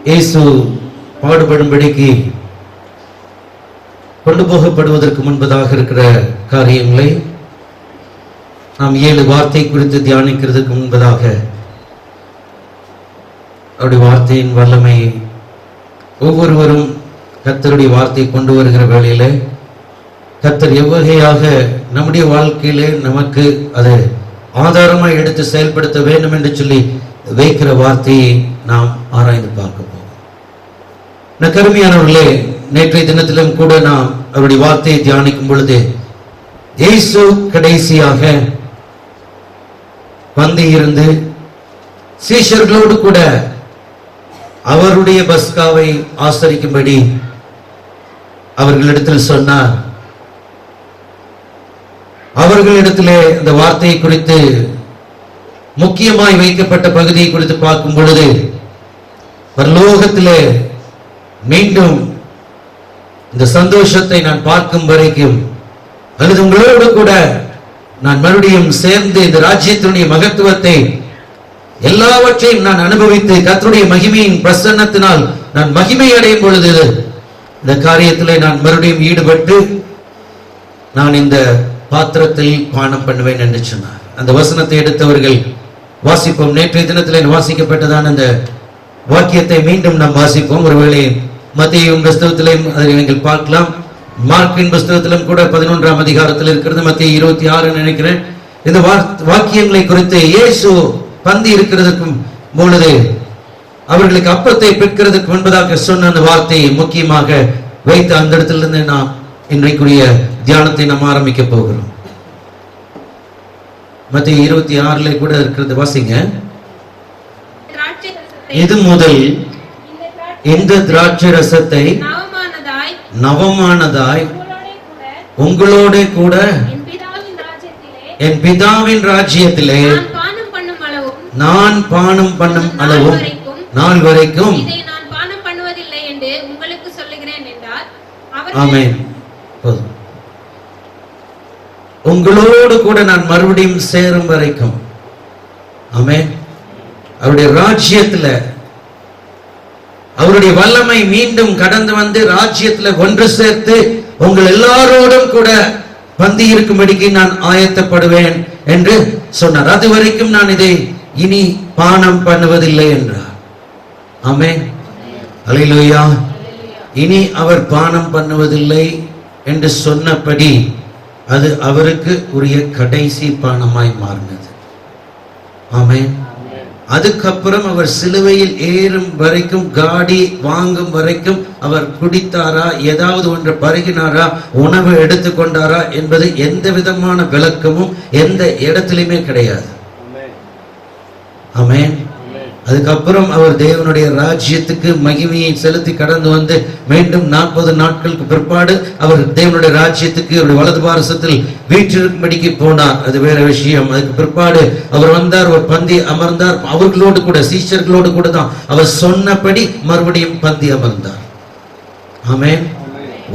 இயேசு பாடுபடும்படிக்கு கொண்டு போகப்படுவதற்கு முன்பதாக இருக்கிற காரியங்களை நாம் 7 வார்த்தை குறித்து தியானிக்கிறதுக்கு முன்பதாக அவருடைய வார்த்தையின் வல்லமை ஒவ்வொருவரும் கர்த்தருடைய வார்த்தை கொண்டு வருகிற வேளையில கர்த்தர் எவ்வகையாக நம்முடைய வாழ்க்கையிலே நமக்கு அதை ஆதாரமாக எடுத்து செயல்படுத்த வேண்டும் என்று சொல்லி வைக்கிற வார்த்தையை நாம் ஆராய்ந்து பார்க்க போகிறோம். கருமையானவர்களே, நேற்றைய தினத்திலும் கூட நாம் அவருடைய வார்த்தையை தியானிக்கும் பொழுது இயேசு கடைசியாக வந்து இருந்து சீஷர்களோடு கூட அவருடைய பஸ்காவை ஆசரிக்கும்படி அவர்களிடத்தில் சொன்னார். அவர்களிடத்திலே இந்த வார்த்தையை குறித்து முக்கியமாய் வைக்கப்பட்ட பகுதியை குறித்து பார்க்கும் பொழுது பரலோகத்திலே மீண்டும் இந்த சந்தோஷத்தை நான் பார்க்கும் வரைக்கும் அல்லது உங்களோடு கூட நான் மறுபடியும் சேர்ந்து இந்த ராஜ்யத்தினுடைய மகத்துவத்தை எல்லாவற்றையும் நான் அனுபவித்து கர்த்தருடைய மகிமையின் பிரசன்னத்தினால் நான் மகிமை அடையும் பொழுது இந்த காரியத்திலே நான் மறுபடியும் ஈடுபட்டு நான் இந்த பாத்திரத்தில் பானம் பண்ணுவேன் என்று சொன்னார். அந்த வசனத்தை எடுத்தவர்கள் வாசிப்போம். நேற்றைய தினத்தில் வாசிக்கப்பட்டதான அந்த வாக்கியத்தை மீண்டும் நாம் வாசிப்போம். ஒருவேளை மத்தேயுவின் புஸ்தகத்திலும் அதை நீங்கள் பார்க்கலாம். மார்க்கின் புஸ்தகத்திலும் கூட 11ஆம் அதிகாரத்தில் இருக்கிறது. மத்தேயு 26 நினைக்கிறேன். இந்த வாக்கியங்களை குறித்து இயேசு பந்தி இருக்கிறதுக்கும் பொழுது அவர்களுக்கு அப்பத்தை பெற்கிறதுக்கு முன்பதாக சொன்ன அந்த வார்த்தையை முக்கியமாக வைத்து அந்த இடத்திலிருந்து நாம் இன்றைக்குரிய தியானத்தை நாம் ஆரம்பிக்க போகிறோம். மத்தேயு 26 கூட இருக்கிறது, வாசிங்க. இது முதல் இந்த திராட்சை ரசத்தை நவமானதாய் உங்களோட கூட என் பிதாவின் ராஜ்யத்திலே நான் பானம் பண்ணும் அளவும் நாள் வரைக்கும் ஆமென். உங்களோடு கூட நான் மறுபடியும் சேரும் வரைக்கும், ஆமென், அவருடைய ராஜ்யத்துல அவருடைய வல்லமை மீண்டும் கடந்து வந்து ராஜ்யத்துல ஒன்று சேர்த்து உங்கள் எல்லாரோடும் கூட பந்தி இருக்கும்படிக்கு நான் ஆயத்தப்படுவேன் என்று சொன்னார். அது வரைக்கும் நான் இதை இனி பானம் பண்ணுவதில்லை என்றார். ஆமென், அல்லேலூயா. இனி அவர் பானம் பண்ணுவதில்லை என்று சொன்னபடி அது அவருக்கு உரிய கடைசி பானமாய் மாறினது. ஆமென். அதுக்கப்புறம் அவர் சிலுவையில் ஏறும் வரைக்கும், காடி வாங்கும் வரைக்கும் அவர் குடித்தாரா, ஏதாவது ஒன்று பருகினாரா, உணவு எடுத்துக்கொண்டாரா என்பது எந்த விதமான விளக்கமும் எந்த இடத்திலுமே கிடையாது. ஆமென். அதுக்கப்புறம் அவர் தேவனுடைய ராஜ்யத்துக்கு மகிமையை செலுத்தி கடந்து வந்து மீண்டும் 40 நாட்களுக்கு பிற்பாடு அவர் தேவனுடைய ராஜ்யத்துக்கு அவருடைய வலது பாரசத்தில் வீற்றிருக்கும்படிக்கு போனார். அது வேற விஷயம். அதுக்கு பிற்பாடு அவர் வந்தார், ஒரு பந்தி அமர்ந்தார். அவர்களோடு கூட, சீஷர்களோடு கூட தான் அவர் சொன்னபடி மறுபடியும் பந்தி அமர்ந்தார். ஆமென்.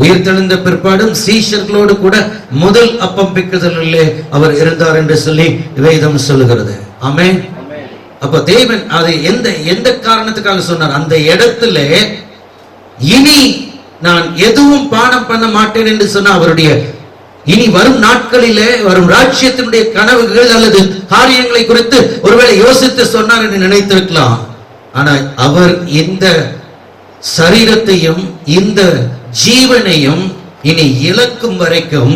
உயிர்த்தெழுந்த பிற்பாடும் சீஷர்களோடு கூட முதல் அப்பம் பிக்குதலிலே அவர் இருந்தார் என்று சொல்லி வேதம் சொல்லுகிறது. ஆமென். அப்ப தேவன் அதை எந்த காரணத்துக்காக சொன்னார்? அந்த இடத்துல இனி நான் எதுவும் பானம் பண்ண மாட்டேன் என்று சொன்ன அவருடைய இனி வரும் நாட்களிலே வரும் ராஜ்யத்தினுடைய கனவுகள் அல்லது காரியங்களை குறித்து ஒருவேளை யோசித்து சொன்னார் என்று நினைத்திருக்கலாம். ஆனால் அவர் இந்த சரீரத்தையும் இந்த ஜீவனையும் இனி இழக்கும் வரைக்கும்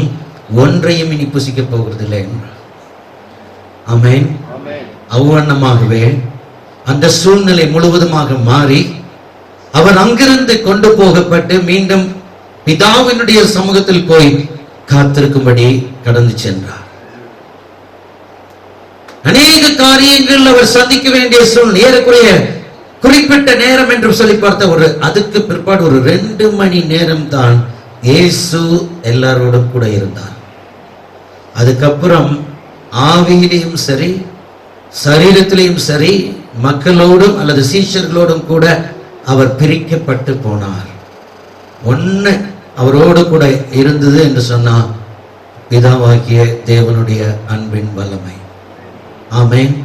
ஒன்றையும் இனி புசிக்க போகிறதில்லை என்றார். ஆமென். அவ்வண்ணமாகவே அந்த சூழ்நிலை முழுவதுமாக மாறி அவர் அங்கிருந்து கொண்டு போகப்பட்டு மீண்டும் பிதாவினுடைய சமூகத்தில் போய் காத்திருக்கும்படி கடந்து சென்றார். அநேக காரியங்கள் அவர் சந்திக்க வேண்டிய சூழ்நிலை, ஏறக்குறைய குறிப்பிட்ட நேரம் என்று சொல்லி பார்த்த அதுக்கு பிற்பாடு ஒரு 2 மணி நேரம் தான் இயேசு எல்லாரோடும் கூட இருந்தார். அதுக்கப்புறம் ஆவியிலையும் சரி, சரீரத்திலையும் சரி, மக்களோடும் அல்லது சீஷர்களோடும் கூட அவர் பிரிக்கப்பட்டு போனார். ஒண்ணு அவரோடு கூட இருந்தது என்று சொன்னார் பிதாவாகிய தேவனுடைய அன்பின் வல்லமை. ஆமென்.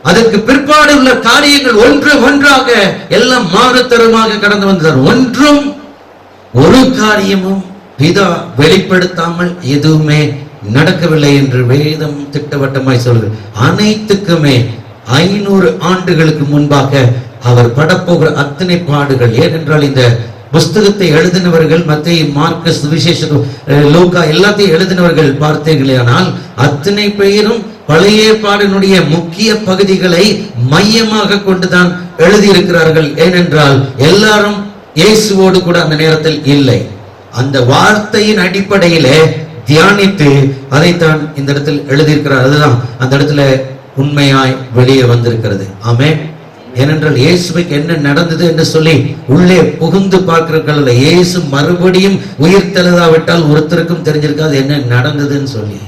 அதற்கு பிற்பாடு உள்ள காரியங்கள் ஒன்று ஒன்றாக எல்லாம் மாறுதரமாக கடந்து வந்தார். ஒன்றும் ஒரு காரியமும் பிதா வெளிப்படுத்தாமல் எதுவுமே நடக்கவில்லை என்று வேதம் திட்டவட்டமாய் சொல்கிறது. அனைத்துக்குமே 500 ஆண்டுகளுக்கு முன்பாக அவர் படப்போகிற அத்தனை பாடுகள், ஏனென்றால் இந்த புஸ்தகத்தை எழுதினவர்கள் மத்தேயு, மார்க்கு, சுவிசேஷம், லூக்கா எல்லாத்தையும் எழுதினவர்கள் பார்த்தீர்களானால் அத்தனை பேரும் பழைய ஏற்பாடினுடைய முக்கிய பகுதிகளை மையமாக கொண்டுதான் எழுதியிருக்கிறார்கள். ஏனென்றால் எல்லாரும் இயேசுவோடு கூட அந்த நேரத்தில் இல்லை. அந்த வார்த்தையின் அடிப்படையிலே தியானித்து அதைத்தான் இந்த இடத்தில் எழுதியிருக்கிறார். அதுதான் அந்த இடத்துல உண்மையாய் வெளியே வந்திருக்கிறது. ஆமென். ஏனென்றால் இயேசுவுக்கு என்ன நடந்தது என்று சொல்லி உள்ளே புகுந்து பார்க்கிறவர்கள், இயேசு மறுபடியும் உயிர் தெழுதாவிட்டால் ஒருத்தருக்கும் தெரிஞ்சிருக்காது என்ன நடந்ததுன்னு சொல்லி.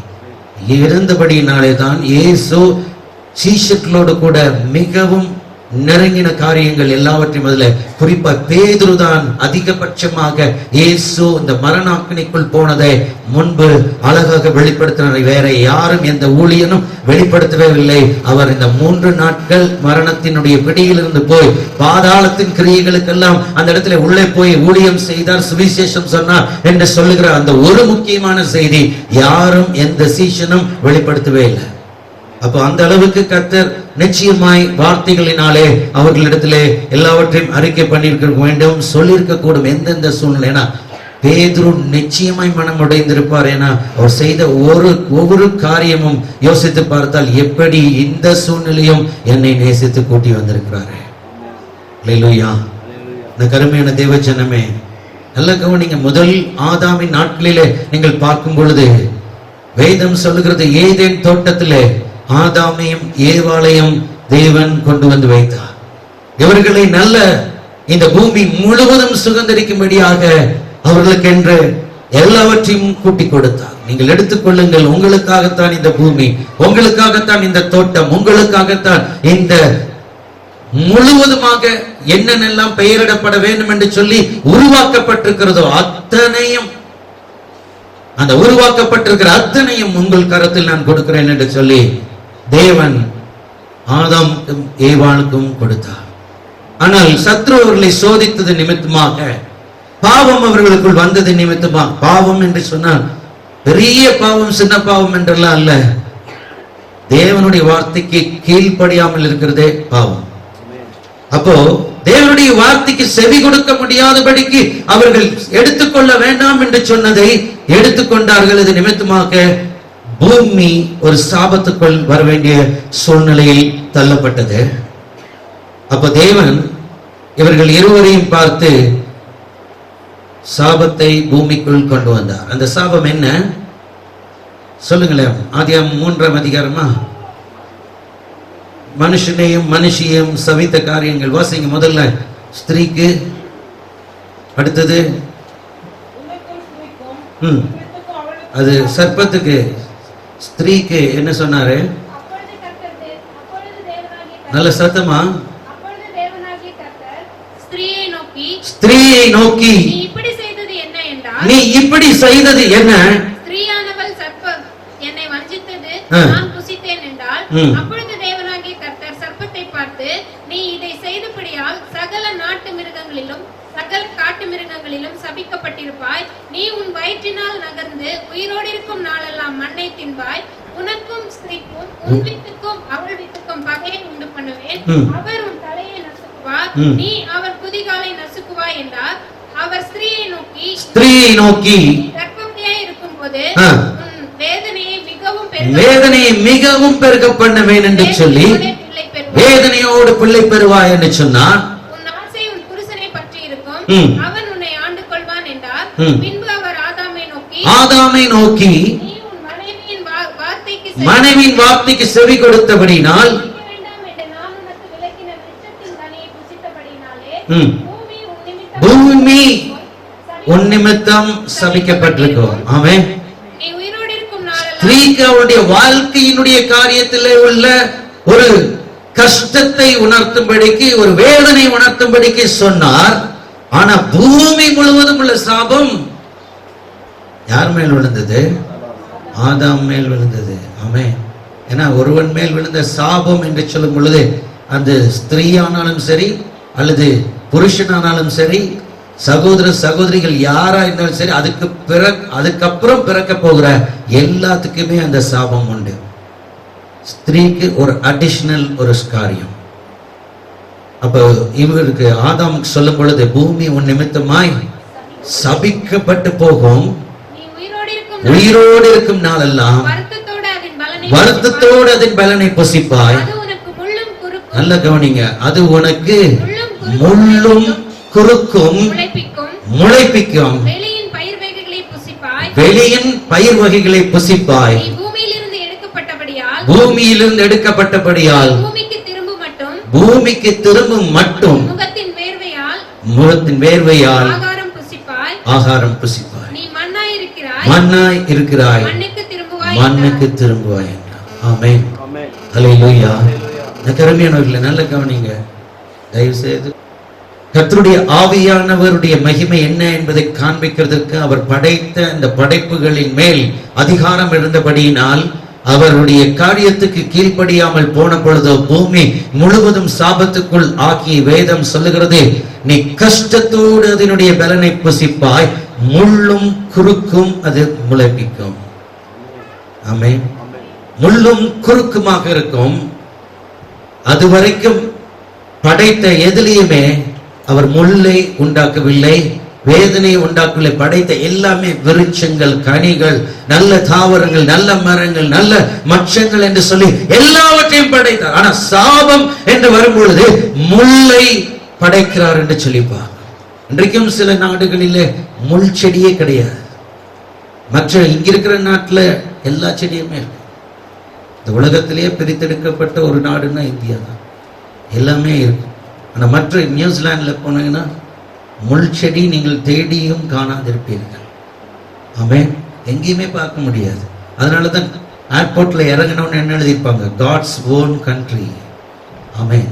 இருந்தபடியினாலே தான் இயேசு சீஷர்களோடு கூட மிகவும் நெருங்கின காரியங்கள் எல்லாவற்றையும், அதுல குறிப்பா பேதுரு தான் அதிகபட்சமாக இயேசு இந்த மரணாக்கினிக்குள் போனதை முன்பு அழகாக வெளிப்படுத்தினார். வேற யாரும் எந்த ஊழியனும் வெளிப்படுத்தவே இல்லை. அவர் இந்த 3 நாட்கள் மரணத்தினுடைய பிடியிலிருந்து போய் பாதாளத்தின் கிரியைகளுக்கெல்லாம் அந்த இடத்துல உள்ளே போய் ஊழியம் செய்தார், சுவிசேஷம் சொன்னார் என்று சொல்லுகிற அந்த ஒரு முக்கியமான செய்தி யாரும் எந்த சீஷனும் வெளிப்படுத்தவே இல்லை. அப்போ அந்த அளவுக்கு கர்த்தர் நிச்சயமாய் வார்த்தைகளினாலே அவர்களிடத்திலே எல்லாவற்றையும் அறிக்கை பண்ணியிருக்க வேண்டும், சொல்லியிருக்க கூடும். எந்தெந்த சூழ்நிலை, பேதுரு நிச்சயமாய் மனம் உடைந்திருப்பார். ஏன்னா அவர் செய்த ஒவ்வொரு காரியமும் யோசித்து பார்த்தால் எப்படி இந்த சூழ்நிலையும் என்னை நேசித்து கூட்டி வந்திருக்கிறாரு. அல்லேலூயா. இந்த கருமையான தேவ ஜனமே, நல்ல கவனிங்க. முதல் ஆதாமின் நாட்களிலே நீங்கள் பார்க்கும் பொழுது வேதம் சொல்லுகிறது, ஏதேன் தோட்டத்திலே ஆதாமையும் ஏவாளையும் தேவன் கொண்டு வந்து வைத்தார். இவர்களை நல்ல இந்த பூமி முழுவதும் சுதந்திரிக்கும்படியாக அவர்களுக்கு என்று எல்லாவற்றையும் கூட்டி கொடுத்தார். நீங்கள் எடுத்துக்கொள்ளுங்கள், உங்களுக்காகத்தான் இந்த பூமி, உங்களுக்காகத்தான் இந்த தோட்டம், உங்களுக்காகத்தான் இந்த முழுவதுமாக என்னென்னெல்லாம் பெயரிடப்பட வேண்டும் என்று சொல்லி உருவாக்கப்பட்டிருக்கிறதோ அத்தனையும், அந்த உருவாக்கப்பட்டிருக்கிற அத்தனையும் உங்கள் கரத்தில் நான் கொடுக்கிறேன் என்று சொல்லி தேவன் ஆதாமுக்கும் ஏவாளுக்கும் கொடுத்தார். ஆனால் சத்ரு அவர்களை சோதித்தது நிமித்தமாக, பாவம் அவர்களுக்குள் வந்தது நிமித்தமாக, பாவம் என்று சொன்னால் பெரிய பாவம் சின்ன பாவம் என்றெல்லாம் அல்ல, தேவனுடைய வார்த்தைக்கு கீழ்ப்படியாமல் இருக்கிறதே பாவம். அப்போ தேவனுடைய வார்த்தைக்கு செவி கொடுக்க முடியாதபடிக்கு அவர்கள் எடுத்துக்கொள்ள வேண்டாம் என்று சொன்னதை எடுத்துக்கொண்டார்கள். இது நிமித்தமாக பூமி ஒரு சாபத்துக்குள் வர வேண்டிய சூழ்நிலையில் தள்ளப்பட்டது. அப்ப தேவன் இவர்கள் இருவரையும் பார்த்து சாபத்தை பூமிக்குள் கொண்டு வந்தார். அந்த சாபம் என்ன சொல்லுங்களேன். ஆதியாகமம் 3ஆம் அதிகாரமா, மனுஷனையும் மனுஷியையும் சவித்த காரியங்கள் வாசிங்க. முதல்ல ஸ்திரீக்கு, அடுத்தது அது சர்ப்பத்துக்கு, ஸ்திரீக்கு என்ன சொன்னாரு? நல்ல சத்தமா, ஸ்திரீயை நோக்கி நீ இப்படி செய்தது என்ன? ஸ்திரீயானவள் சர்ப்பம் என்னை வஞ்சித்தது, நான் புசித்தேன் என்றால், அப்பொழுது தேவனாகிய கர்த்தர் சர்ப்பத்தை பார்த்து, நீ இதை செய்தபடியால் சகல நாட்டு மிருகங்களிலும் சகல காட்டு மிருகங்களிலும் சபிக்கப்பட்டிருப்பாய். நீ உன் வயிற்றினால் நகர்ந்து உயிரோடு இருக்கும் நாளெல்லாம் மண்ணை தின்பாய். உனக்கும் ஸ்திரீக்கும் உன் வித்துக்கும் அவள் வித்துக்கும் பகையை உண்டு பண்ணுவேன். அவர் உன் தலையை நசுக்குவார், நீ அவர் குதிகாலை நசுக்குவாய் என்றார். அவர் ஸ்திரீயை நோக்கி கர்ப்பவதியாய் இருக்கும் போது வேதனையை மிகவும் பெருக பண்ணுவேன் என்று சொல்லி, வேதனையோடு பிள்ளை பெறுவாய் என்று சொன்னார். உன் ஆசை உன் புருஷனை பற்றி இருக்கும், அவன் உன்னை ஆண்டு கொள்வான் என்றார். பின்பு அவர் ஆதாமை நோக்கி நீ உன் மனைவியின் வார்த்தைக்கு செவி கொடுத்தபடினால், பூமி உன் நிமித்தம் சபிக்கப்பட்டிருக்கும். ஆமென். ஸ்திரீக்கு அவருடைய வாழ்க்கையினுடைய காரியத்திலே உள்ள ஒரு கஷ்டத்தை உணர்த்தும்படிக்கு, ஒரு வேதனை உணர்த்தும்படிக்கு சொன்னார். ஆனா பூமி முழுவதும் உள்ள சாபம் யார் மேல் விழுந்தது? ஆதாம் மேல் விழுந்தது. ஆமென். ஏன்னா ஒருவன் மேல் விழுந்த சாபம் என்று சொல்லும் பொழுது அந்த ஸ்திரீயானாலும் சரி அல்லது புருஷனானாலும் சரி, சகோதர சகோதரிகள் யாரா இருந்தாலும் சரி, அதுக்கப்புறம் பிறக்க போகிற எல்லாத்துக்குமே அந்த சாபம் உண்டு. ஸ்திரீக்கு ஒரு அடிஷனல் ஒரு காரியம். அப்ப இவருக்கு ஆதாம் சொல்லும் பொழுது, பூமி உன் நிமித்தமாய் சபிக்கப்பட்டு போகும், உயிரோடு இருக்கும் நாளெல்லாம் வருத்தத்தோடு அதன் பலனை புசிப்பாய். நல்ல கவனிங்க, அது உனக்கு முள்ளும் குறுக்கும் முளைப்பிக்கும், வெளியின் பயிர் வகைகளை புசிப்பாய். பூமியிலிருந்து எடுக்கப்பட்டபடியால் பூமிக்கு திரும்பும் மட்டும் முகத்தின் வேர்வையால் ஆகாரம் புசிப்பாய். மண்ணாய் இருக்கிறாய், மண்ணுக்கு திரும்புவாய் என்றார். ஆமென். அல்லேலூயா. கருமையானவர்களே, நல்ல கவனிங்க. தயவு செய்து கர்த்தருடைய ஆவியானவருடைய மகிமை என்ன என்பதை காண்பிக்கிறதுக்கு அவர் படைத்த இந்த படைப்புகளின் மேல் அதிகாரம் இருந்தபடியினால் அவருடைய காரியத்துக்கு கீழ்ப்படியாமல் போன பொழுதோ பூமி முழுவதும் சாபத்துக்குள் ஆக்கி வேதம் சொல்லுகிறது, நீ கஷ்டத்தோடு அதனுடைய பலனை புசிப்பாய், முள்ளும் குறுக்கும் அது முளைப்பிக்கும். ஆமென். முள்ளும் குறுக்குமாக இருக்கும். அதுவரைக்கும் படைத்த எதிலையுமே அவர் முள்ளை உண்டாக்கவில்லை, வேதனை உண்டாக்கவில்லை. படைத்த எல்லாமே விருட்சங்கள், கனிகள், நல்ல தாவரங்கள், நல்ல மரங்கள், நல்ல மச்சங்கள் என்று சொல்லி எல்லாவற்றையும் படைத்தார். ஆனா சாபம் என்று வரும்பொழுது முள்ளை படைக்கிறார் என்று சொல்லிப்பார். இன்றைக்கும் சில நாடுகளிலே முள் செடியே கிடையாது. மற்ற இங்க இருக்கிற நாட்டுல எல்லா செடியுமே இருக்கு. இந்த உலகத்திலேயே பிரித்தெடுக்கப்பட்ட ஒரு நாடுன்னா இந்தியா தான். எல்லாமே இருக்கு. ஆனா மற்ற நியூசிலாந்துல போனீங்கன்னா முள் செடி நீங்கள் தேடியும் காணாதிருப்பீர்கள். ஆமென். எங்கேயுமே பார்க்க முடியாது. அதனாலதான் ஏர்போர்ட்ல இறங்கணும்னு என்ன எழுதியிருப்பாங்க, காட்ஸ் ஓன் கண்ட்ரி. ஆமென்.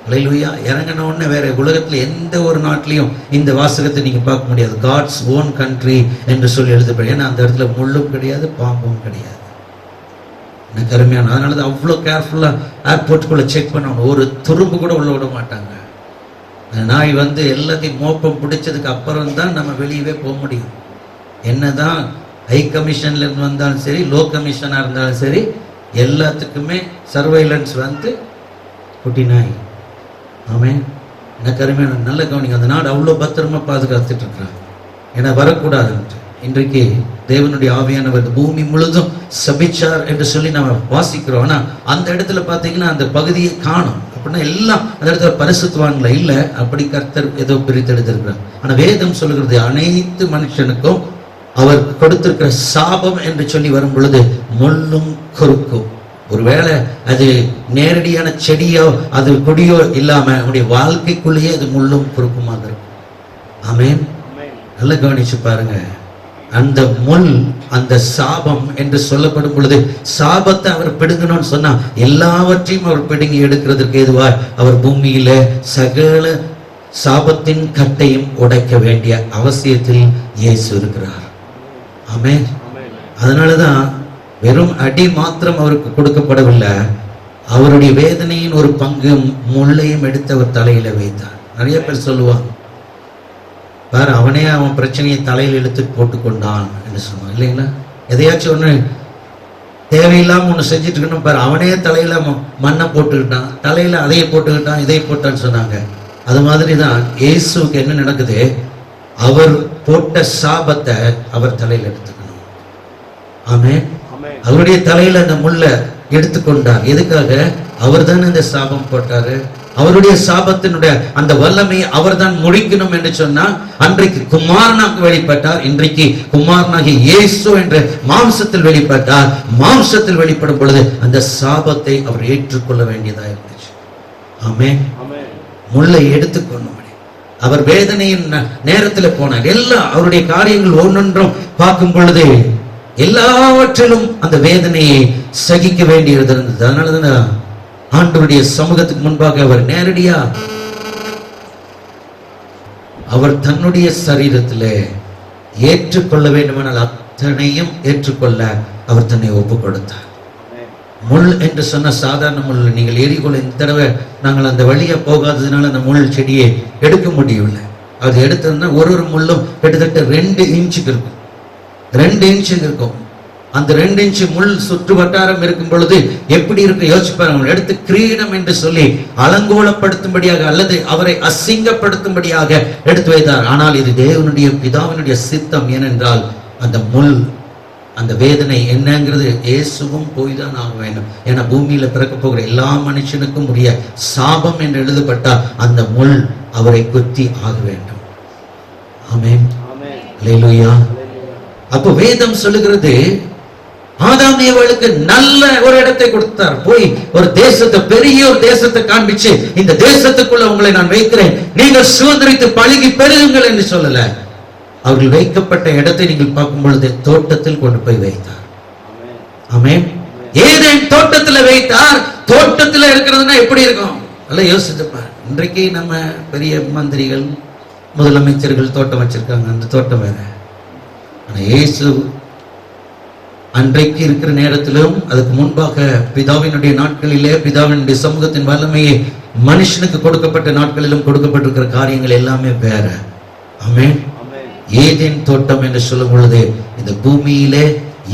அல்லேலூயா. இறங்கணும்னு வேற உலகத்துல எந்த ஒரு நாட்டிலையும் இந்த வாசகத்தை நீங்க பார்க்க முடியாது. காட்ஸ் ஓன் கண்ட்ரி என்று சொல்லி எழுதப்படும். ஏன்னா அந்த இடத்துல முள்ளும் கிடையாது, பாம்பும் கிடையாது. எனக்கு அருமையான, அதனாலதான் அவ்வளோ கேர்ஃபுல்லா ஏர்போர்ட்டுக்குள்ள செக் பண்ணணும். ஒரு துரும்பு கூட உள்ள விட மாட்டாங்க. நாய் வந்து எல்லாத்தையும் மோப்பம் பிடிச்சதுக்கு அப்புறம் தான் நம்ம வெளியவே போக முடியும். என்னதான் ஹை கமிஷன்ல இருந்து வந்தாலும் சரி, லோ கமிஷனா இருந்தாலும் சரி, எல்லாத்துக்குமே சர்வைலன்ஸ் வந்து குட்டி நாய். ஆமென். எனக்கு அருமையான, நல்ல கவனிங்க. அந்த நாடு அவ்வளோ பத்திரமா பாதுகாத்துட்டு இருக்கிறாங்க. ஏன்னா வரக்கூடாதுன்ட்டு. இன்றைக்கு தேவனுடைய ஆவியானவர் பூமி முழுதும் சபிச்சார் என்று சொல்லி நம்ம வாசிக்கிறோம். ஆனா அந்த இடத்துல பாத்தீங்கன்னா அந்த பகுதியை காணும். அப்படின்னா எல்லாம் அந்த இடத்துல பரிசுத்தவான்கள இல்ல, அப்படி கர்த்தர் ஏதோ பிரித்தெடுத்திருக்கிறார். ஆனா வேதம் சொல்லுகிறது, அனைத்து மனுஷனுக்கும் அவர் கொடுத்திருக்கிற சாபம் என்று சொல்லி வரும் பொழுது முள்ளும் குறுக்கும். ஒருவேளை அது நேரடியான செடியோ அது கொடியோ இல்லாம நம்முடைய வாழ்க்கைக்குள்ளேயே அது முள்ளும் குறுக்குமாக இருக்கும். ஆமென். நல்லா கவனிச்சு பாருங்க. அந்த முள், அந்த சாபம் என்று சொல்லப்படும் பொழுது, சாபத்தை அவர் பிடுங்கணும்னு சொன்னா எல்லாவற்றையும் அவர் பிடுங்கி எடுக்கிறதுக்கு ஏதுவாய் அவர் பூமியில சகல சாபத்தின் கட்டையும் உடைக்க வேண்டிய அவசியத்தில் இயேசு இருக்கிறார். ஆமென். அதனாலதான் வெறும் அடி மாத்திரம் அவருக்கு கொடுக்கப்படவில்லை, அவருடைய வேதனையின் ஒரு பங்கு முள்ளையும் எடுத்து அவர் தலையில வைத்தார். நிறைய பேர் சொல்லுவாங்க, பாரு அவனே அவன் பிரச்சனையை தலையில் எடுத்து போட்டுக்கொண்டான் என்று சொன்னான். இல்லைங்களா? எதையாச்சும் ஒண்ணு தேவையில்லாம ஒண்ணு செஞ்சுட்டு இருக்கணும், பாரு அவனே தலையில மண்ணை போட்டுக்கிட்டான், தலையில அதையை போட்டுக்கிட்டான், இதை போட்டான்னு சொன்னாங்க. அது மாதிரிதான் இயேசுக்கு என்ன நடக்குது, அவர் போட்ட சாபத்தை அவர் தலையில எடுத்துக்கணும். ஆமென். அவருடைய தலையில அந்த முள்ள எடுத்துக்கொண்டார். எதுக்காக? அவர் தான் இந்த சாபம் போட்டாரு. அவருடைய சாபத்தினுடைய அந்த வல்லமையை அவர் தான் முடிக்கணும் என்று சொன்னா, அன்றைக்கு குமாரனாக வெளிப்பட்டார். இன்றைக்கு குமாரனாகிய இயேசு என்ற மாம்சத்தில் வெளிப்பட்டார். மாம்சத்தில் வெளிப்படும் பொழுது அந்த சாபத்தை அவர் ஏற்றுக்கொள்ள வேண்டியதா இருந்துச்சு. ஆமென். முள்ளை எடுத்துக்கொண்டு அவர் வேதனையின் நேரத்துல போனார். எல்லாம் அவருடைய காரியங்கள் ஒன்னொன்றும் பார்க்கும் பொழுது எல்லாவற்றிலும் அந்த வேதனையை சகிக்க வேண்டியது இருந்தது. அதனாலதான் ஆண்டவருடைய சமூகத்துக்கு முன்பாக அவர் நேரடியா அவர் தன்னுடைய சரீரத்திலே ஏற்றுக்கொள்ள வேண்டுமானால் அத்தனையும் ஏற்றுக்கொள்ள அவர் தன்னை ஒப்பு கொடுத்தார். முள் என்று சொன்ன சாதாரண முள். நீங்கள் எரிகோல இந்த தடவை நாங்கள் அந்த வழியா போகாததுனால அந்த முள் செடியை எடுக்க முடியவில்லை. அது எடுத்ததுன்னா ஒரு முள்ளும் கிட்டத்தட்ட 2 இன்ச்சுக்கு இருக்கும். 2 இன்ச்சுக்கு இருக்கும். அந்த 2 இன்ச்சு முள் சுற்று வட்டாரம் இருக்கும் பொழுது எப்படி இருக்கு யோசிச்சு பாருங்க. எடுத்து கிரீடம் என்று சொல்லி அலங்கோலப்படுத்தும்படியாக அல்லது அவரை அசிங்கப்படுத்தும்படியாக எடுத்து வைத்தார். ஆனால் இது தேவனுடைய பிதாவினுடைய சித்தம். ஏனென்றால் அந்த முள், அந்த வேதனை என்னங்கிறது இயேசுவும் போய் தான் ஆக வேண்டும். ஏன்னா பூமியில பிறக்க போகிற எல்லா மனுஷனுக்கும் உரிய சாபம் என்று எழுதப்பட்டால் அந்த முள் அவரை குத்தி ஆக வேண்டும். ஆமென், அல்லேலூயா. அப்போ வேதம் சொல்லுகிறது, ஆதாம் ஏவாளுக்கு நல்ல ஒரு இடத்தை கொடுத்தார். போய் ஒரு தேசத்தை, பெரிய ஒரு தேசத்தை காண்பிச்சு, இந்த தேசத்துக்குள்ள உங்களை நான் வைக்கிறேன், நீங்கள் சுதந்திரித்து பழகி பெருகுங்கள் என்று சொல்லல. அவர்கள் வைக்கப்பட்ட இடத்தை நீங்கள் பார்க்கும் பொழுது தோட்டத்தில் கொண்டு போய் வைத்தார். ஆமென். ஏதேன் தோட்டத்தில் வைத்தார். தோட்டத்தில் இருக்கிறதுனா எப்படி இருக்கும்? நல்லா யோசித்து பாரு. இன்றைக்கு நம்ம பெரிய மந்திரிகள், முதலமைச்சர்கள் தோட்டம் வச்சிருக்காங்க. அந்த தோட்டம் வேற. ஆனா இயேசு அன்றைக்கு இருக்கிற நேரத்திலும் அதுக்கு முன்பாக பிதாவினுடைய நாட்களிலே பிதாவினுடைய சமூகத்தின் வல்லமையை மனுஷனுக்கு கொடுக்கப்பட்ட நாட்களிலும் கொடுக்கப்பட்டிருக்கிற காரியங்கள் எல்லாமே வேற. ஆமென். ஏதேன் தோட்டம் என்று சொல்லும் பொழுது இந்த பூமியிலே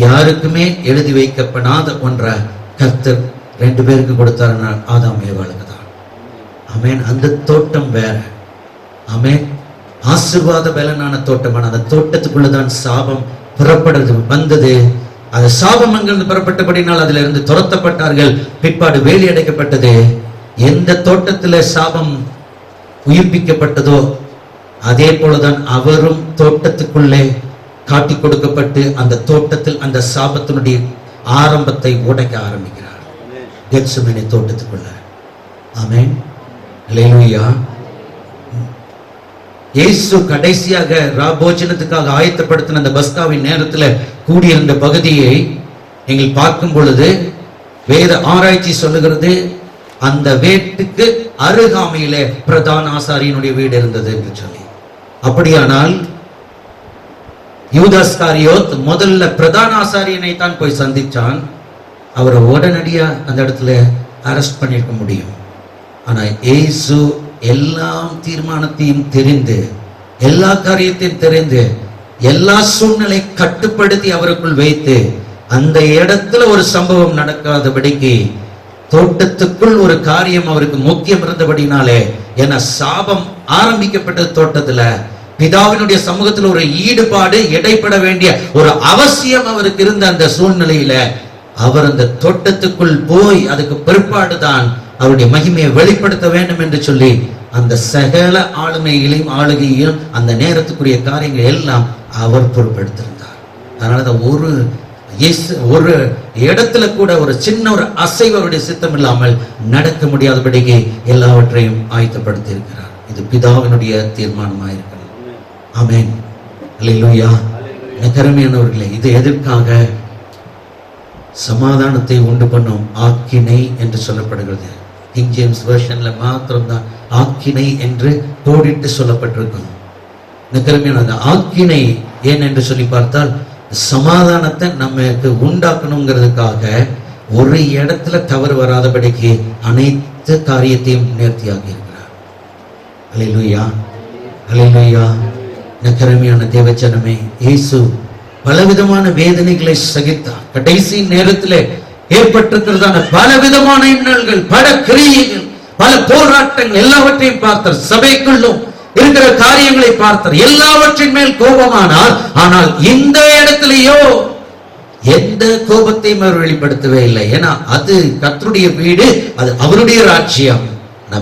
யாருக்குமே எழுதி வைக்கப்படாத ஒன்றை கர்த்தர் 2 பேருக்கு கொடுத்தார். ஆதாம் ஏவாளுக்கு தான். ஆமென். அந்த தோட்டம் வேற. ஆமென். ஆசீர்வாத பலனான தோட்டமான அந்த தோட்டத்துக்குள்ளதான் சாபம் புறப்படுறது வந்தது. அந்த சாபம் அங்கிருந்து புறப்பட்டபடினால் அதில் இருந்து துரத்தப்பட்டார்கள். பிற்பாடு வேலி அடைக்கப்பட்டது. எந்த தோட்டத்துல சாபம் உயிர்ப்பிக்கப்பட்டதோ அதே போலதான் அவரும் தோட்டத்துக்குள்ளே காட்டி கொடுக்கப்பட்டு அந்த தோட்டத்தில் அந்த சாபத்தினுடைய ஆரம்பத்தை உடைக்க ஆரம்பிக்கிறார். கெத்செமனே தோட்டத்துக்குள்ள. ஆமென், அல்லேலூயா. இயேசு கடைசியாக ராபோஜனத்துக்காக ஆயத்தப்படுத்தின அந்த பஸ்காவின் நேரத்துல கூடியிருந்த பகுதியை நீங்கள் பார்க்கும் பொழுது வேத ஆராய்ச்சி சொல்லுகிறது, அந்த வீட்டுக்கு அருகாமையிலே பிரதான ஆசாரியனுடைய வீடு இருந்தது என்று சொல்லி. அப்படியானால் யூதாஸ்காரியோத் முதல்ல பிரதான ஆசாரியனை தான் போய் சந்திச்சான். அவரை உடனடியா அந்த இடத்துல அரெஸ்ட் பண்ணிருக்க முடியும். ஆனா இயேசு எல்லாம் தீர்மானத்தையும் தெரிந்து, எல்லா காரியத்தையும் தெரிந்து, எல்லா சூழ்நிலை கட்டுப்படுத்தி அவருக்குள் வைத்து, அந்த இடத்துல ஒரு சம்பவம் நடக்காதபடிக்கு தோட்டத்துக்குள் ஒரு காரியம் அவருக்கு முக்கியம் இருந்தபடினாலே, ஏன்னா சாபம் ஆரம்பிக்கப்பட்ட தோட்டத்துல பிதாவினுடைய சமூகத்தில் ஒரு ஈடுபாடு, இடைப்பட வேண்டிய ஒரு அவசியம் அவருக்கு இருந்த அந்த சூழ்நிலையில அவர் அந்த தோட்டத்துக்குள் போய் அதுக்கு பிற்பாடுதான் அவருடைய மகிமையை வெளிப்படுத்த வேண்டும் என்று சொல்லி அந்த சகல ஆளுமைகளையும் ஆளுகையும் அந்த நேரத்துக்குரிய காரியங்கள் எல்லாம் அவர் பொறுப்பெடுத்திருந்தார். அதனாலதான் ஒரு இடத்துல கூட ஒரு சின்ன ஒரு அசைவு அவருடைய சித்தம் இல்லாமல் நடக்க முடியாதபடிக்கு எல்லாவற்றையும் ஆயத்தப்படுத்தி இருக்கிறார். இது பிதாவினுடைய தீர்மானமாயிருக்கிறது. ஆமென், அல்லேலூயா. கருமையானவர்களே, இது எதற்காக? சமாதானத்தை உண்டு பண்ணும் ஆக்கினை என்று சொல்லப்படுகிறது. கிங் ஜேம்ஸ் வெர்ஷன்ல மாத்திரம்தான் ஆக்கினை என்று கோடிட்டு சொல்லப்பட்டிருக்கும். கருமையான ஆக்கினை ஏன் என்று சொல்லி பார்த்தால், சமாதானத்தை நமக்கு உண்டாக்கணுங்கிறதுக்காக ஒரு இடத்துல தவறு வராதபடிக்கு அனைத்து காரியத்தையும் நேர்த்தியாகி இருக்கிறார். அல்லேலூயா, அல்லேலூயா. கருமையான தேவஜனமே, இயேசு பலவிதமான வேதனைகளை சகித்தார். கடைசி நேரத்தில் ஏற்பட்டிருக்கிறதான பலவிதமான இன்னல்கள், பல கிரியைகள், பல போராட்டங்கள் எல்லாவற்றையும் பார்த்தார். சபைக்குள்ளும் இருக்கிற காரியங்களை பார்த்தார். எல்லாவற்றின் மேல் கோபமானார். ஆனால் இந்த இடத்திலேயோ எந்த கோபத்தையும் அவர் வெளிப்படுத்தவே இல்லை. ஏன்னா அது கர்த்தருடைய வீடு, அது அவருடைய ராஜ்யம்.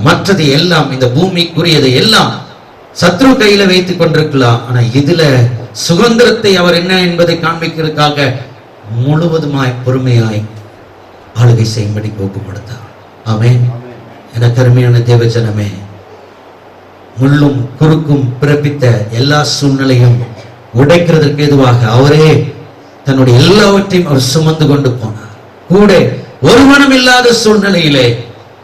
மற்றது எல்லாம் இந்த பூமிக்குரியது எல்லாம் சத்ரு கையில வைத்துக் கொண்டிருக்கலாம். ஆனா இதுல சுதந்திரத்தை அவர் என்ன என்பதை காண்பிக்கிறதுக்காக முழுவதுமாய் பொறுமையாய் ஆளுகை செய்யும்படி ஒப்பு கொடுத்தார். ஆமென். என கருமையான தேவஜனமே, முள்ளும் குறுக்கும் பிறப்பித்த எல்லா சூழ்நிலையும் உடைக்கிறதுக்கு ஏதுவாக அவரே தன்னுடைய எல்லாவற்றையும் அவர் சுமந்து கொண்டு போனார். கூட ஒருவனும் இல்லாத சூழ்நிலையிலே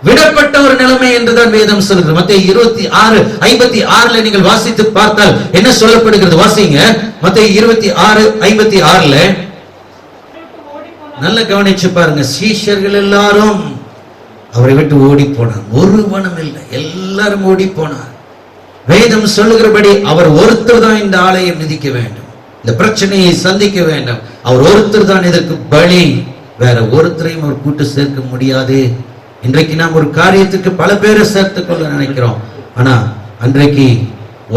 விடப்பட்ட ஒரு நிலைமை என்றுதான் வேதம் சொல்கிறது. மத்தேயு 26:56 நீங்கள் வாசித்து பார்த்தால் என்ன சொல்லப்படுகிறது? வாசிங்க. மத்தேயு 26:56 நல்ல கவனிச்சு பாருங்க, சீஷர்கள் எல்லாரும் அவரை விட்டு ஓடி போனார். ஒருவனும் இல்லை, எல்லாரும் ஓடி போனார். வேதம் சொல்லுகிறபடி அவர் ஒருத்தர் தான் இந்த ஆலயம் மிதிக்க வேண்டும், இந்த பிரச்சனையை சந்திக்க வேண்டும். அவர் ஒருத்தர் தான் இதற்கு பலி, வேற ஒருத்தரையும் அவர் கூட்டு சேர்க்க முடியாது. இன்றைக்கு நாம் ஒரு காரியத்துக்கு பல பேரை சேர்த்துக் கொள்ள நினைக்கிறோம், ஆனா அன்றைக்கு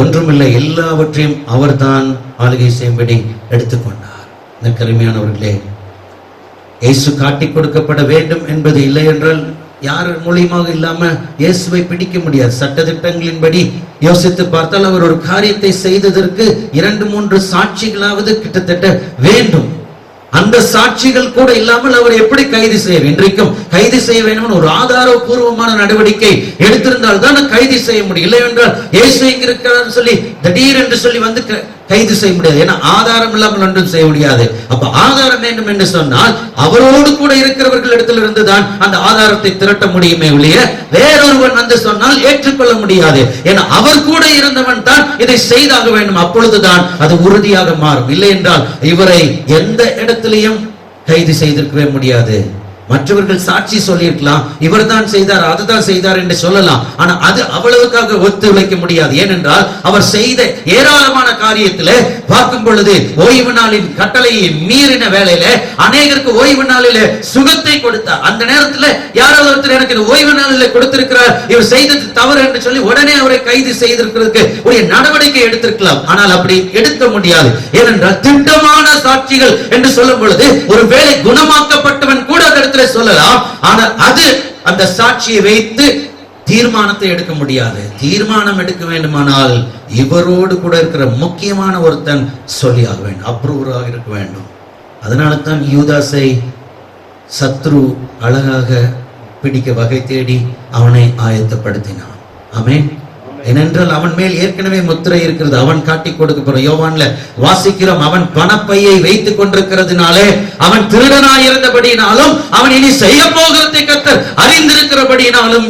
ஒன்றுமில்லை, எல்லாவற்றையும் அவர் தான் ஆளுகை செய்யும்படி எடுத்துக்கொண்டார். இந்த கருமையானவர்களே, இயேசு காட்டி கொடுக்கப்பட வேண்டும் என்பது இல்லை என்றால் யார் மூலியமாக இல்லாம இயேசுவை பிடிக்க முடியாது. சட்டதிட்டங்களின்படி யோசித்து பார்த்தால் அவர் ஒரு காரியத்தை செய்ததற்கு 2-3 சாட்சிகளாவது கிட்டத்தட்ட வேண்டும். அந்த சாட்சிகள் கூட இல்லாமல் அவர் எப்படி கைது செய்ய, இன்றைக்கும் கைது செய்ய வேண்டும் ஒரு ஆதாரபூர்வமான நடவடிக்கை எடுத்திருந்தால் தான் கைது செய்ய முடியும். இல்லை என்றால் இயேசு இங்க இருக்கிறார் சொல்லி திடீர் என்று சொல்லி வந்து கைது செய்ய முடியாது. ஏன்னா ஆதாரம் இல்லாமல் ஒன்றும் செய்ய முடியாது. அப்ப ஆதாரம் வேண்டும் என்று சொன்னால் அவரோடு கூட இருக்கிறவர்கள் இடத்துல இருந்து தான் அந்த ஆதாரத்தை திரட்ட முடியுமே ஒழிய வேறொருவன் வந்து சொன்னால் ஏற்றுக்கொள்ள முடியாது. ஏன்னா அவர் கூட இருந்தவன் தான் இதை செய்தாக வேண்டும், அப்பொழுதுதான் அது உறுதியாக மாறும். இல்லை என்றால் இவரை எந்த இடத்திலையும் கைது செய்திருக்கவே முடியாது. மற்றவர்கள் சாட்சி சொல்லியிருக்கலாம், இவர் தான் செய்தார், அதுதான் செய்தார் என்று சொல்லலாம், ஆனா அது அவ்வளவுக்காக ஒத்துழைக்க முடியாது. ஏனென்றால் அவர் செய்த ஏராளமான காரியத்திலே பார்க்கும் பொழுது ஓய்வு நாளின் கட்டளையை மீறின வேளையில அநேகருக்கு ஓய்வு நாளில சுகத்தை கொடுத்தார். அந்த நேரத்தில் யாராவது ஒருத்தர் எனக்கு இந்த ஓய்வு நாளில கொடுத்திருக்கிறார், இவர் செய்தது தவறு என்று சொல்லி உடனே அவரை கைது செய்திருக்கிறதுக்கு ஒரு நடவடிக்கை எடுத்திருக்கலாம், ஆனால் அப்படி எடுக்க முடியாது. ஏனென்றால் திட்டமான சாட்சிகள் என்று சொல்லும் பொழுது ஒருவேளை குணமாக்கப்பட்டவன் கூட சொல்லலாம், ஆனால் அது அந்த சாட்சியை வைத்து தீர்மானத்தை எடுக்க முடியாது. தீர்மானம் எடுக்க வேண்டுமானால் இவரோடு கூட இருக்கிற முக்கியமான ஒருத்தன் சொல்லியாக வேண்டும், அப்ரூவராக இருக்க வேண்டும். அதனால தான் யூதாசை சத்ரு அழகாக பிடிக்க வகை தேடி அவனை ஆயத்தப்படுத்தினான். ஆமென். ஏனென்றால் அவன் மேல் ஏற்கனவே முத்திரை இருக்கிறது, அவன் காட்டி கொடுக்க போற. யோவான்ல வாசிக்கிறோம், அவன் பணப்பையை வைத்துக் கொண்டிருக்கிறதுனாலே, அவன் திருடனாயிருந்தபடினாலும், அவன் இனி செய்ய போகிறதை கர்த்தர் அறிந்திருக்கிறபடினாலும்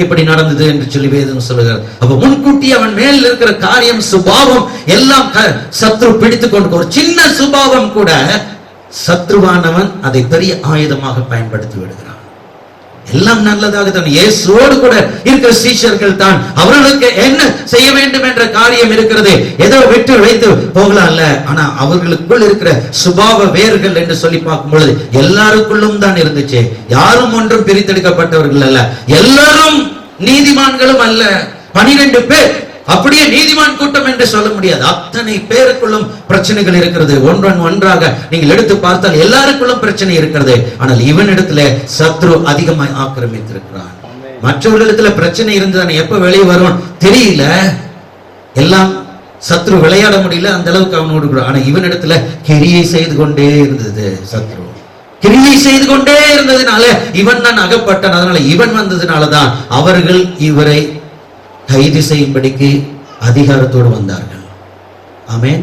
இப்படி நடந்தது என்று சொல்லி வேதம் சொல்லுகிறார். அப்ப முன்கூட்டி அவன் மேல் இருக்கிற காரியம், சுபாவம் எல்லாம் சத்ரு பிடித்துக் கொண்டு, ஒரு சின்ன சுபாவம் கூட சத்ருவானவன் அதை பெரிய ஆயுதமாக பயன்படுத்தி விடுகிறான். எல்லாம் நல்லதாக தான். இயேசுவோடு கூட இருக்கிற சீஷர்கள் தான், அவர்களுக்கு என்ன செய்ய வேண்டும் என்ற காரியம் இருக்கிறது, ஏதோ விட்டு வைத்து போகலாம் அல்ல, ஆனா அவர்களுக்குள் இருக்கிற சுபாவ வேர்கள் என்று சொல்லி பார்க்கும் பொழுது எல்லாருக்குள்ளும் தான் இருந்துச்சு. யாரும் ஒன்றும் பிரித்தெடுக்கப்பட்டவர்கள் அல்ல, எல்லாரும் நீதிமான்களும் அல்ல. 12 பேர் அப்படியே நீதிமான் கூட்டம் என்று சொல்ல முடியாது. அத்தனை பேருக்குள்ளும் பிரச்சனைகள் இருக்கிறது. ஒன்றாக நீங்கள் எடுத்து பார்த்தால் எல்லாருக்குள்ளும் பிரச்சனை இருக்கிறது. ஆனால் இவனிடத்துல சத்ரு அதிகமாய் ஆக்கிரமித்திருக்கிறான். மற்றவர்களிடத்துல பிரச்சனை இருந்ததானே, எப்ப வெளியே வரும் தெரியல, எல்லாம் சத்ரு விளையாட முடியல, அந்த அளவுக்கு அவனோடு. ஆனா இவனிடத்துல கிரியை செய்து கொண்டே இருந்தது. சத்ரு கிரியை செய்து கொண்டே இருந்ததுனால இவன் தான் அகப்பட்டான். அதனால இவன் வந்ததுனாலதான் அவர்கள் இவரை கைது செய்யும்படிக்கு அதிகாரத்தோடு வந்தார்கள். ஆமென்.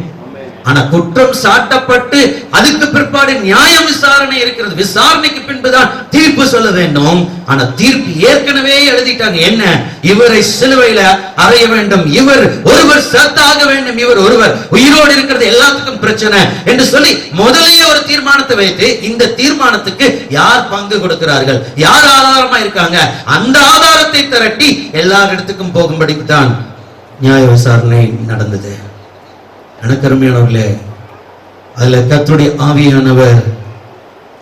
ஆனா குற்றம் சாட்டப்பட்டு அதுக்கு பிற்பாடு நியாய விசாரணை இருக்கிறது. விசாரணைக்கு பின்புதான் தீர்ப்பு சொல்ல வேண்டும். ஆனா தீர்ப்பு ஏற்கனவே எழுதிட்டாங்க. என்ன? இவரை சிலுவையில அறைய வேண்டும், இவர் ஒருவர் செத்தாக வேண்டும், இவர் ஒருவர் உயிரோடு இருக்கிறது எல்லாத்துக்கும் பிரச்சனை என்று சொல்லி முதலே ஒரு தீர்மானத்தை வைத்து, இந்த தீர்மானத்துக்கு யார் பங்கு கொடுக்கிறார்கள், யார் ஆதாரமா இருக்காங்க, அந்த ஆதாரத்தை திரட்டி எல்லா இடத்துக்கும் போகும்படிக்கு தான் நியாய விசாரணை நடந்தது. அருமையானவர்களே, அதுல கர்த்தருடைய ஆவியானவர்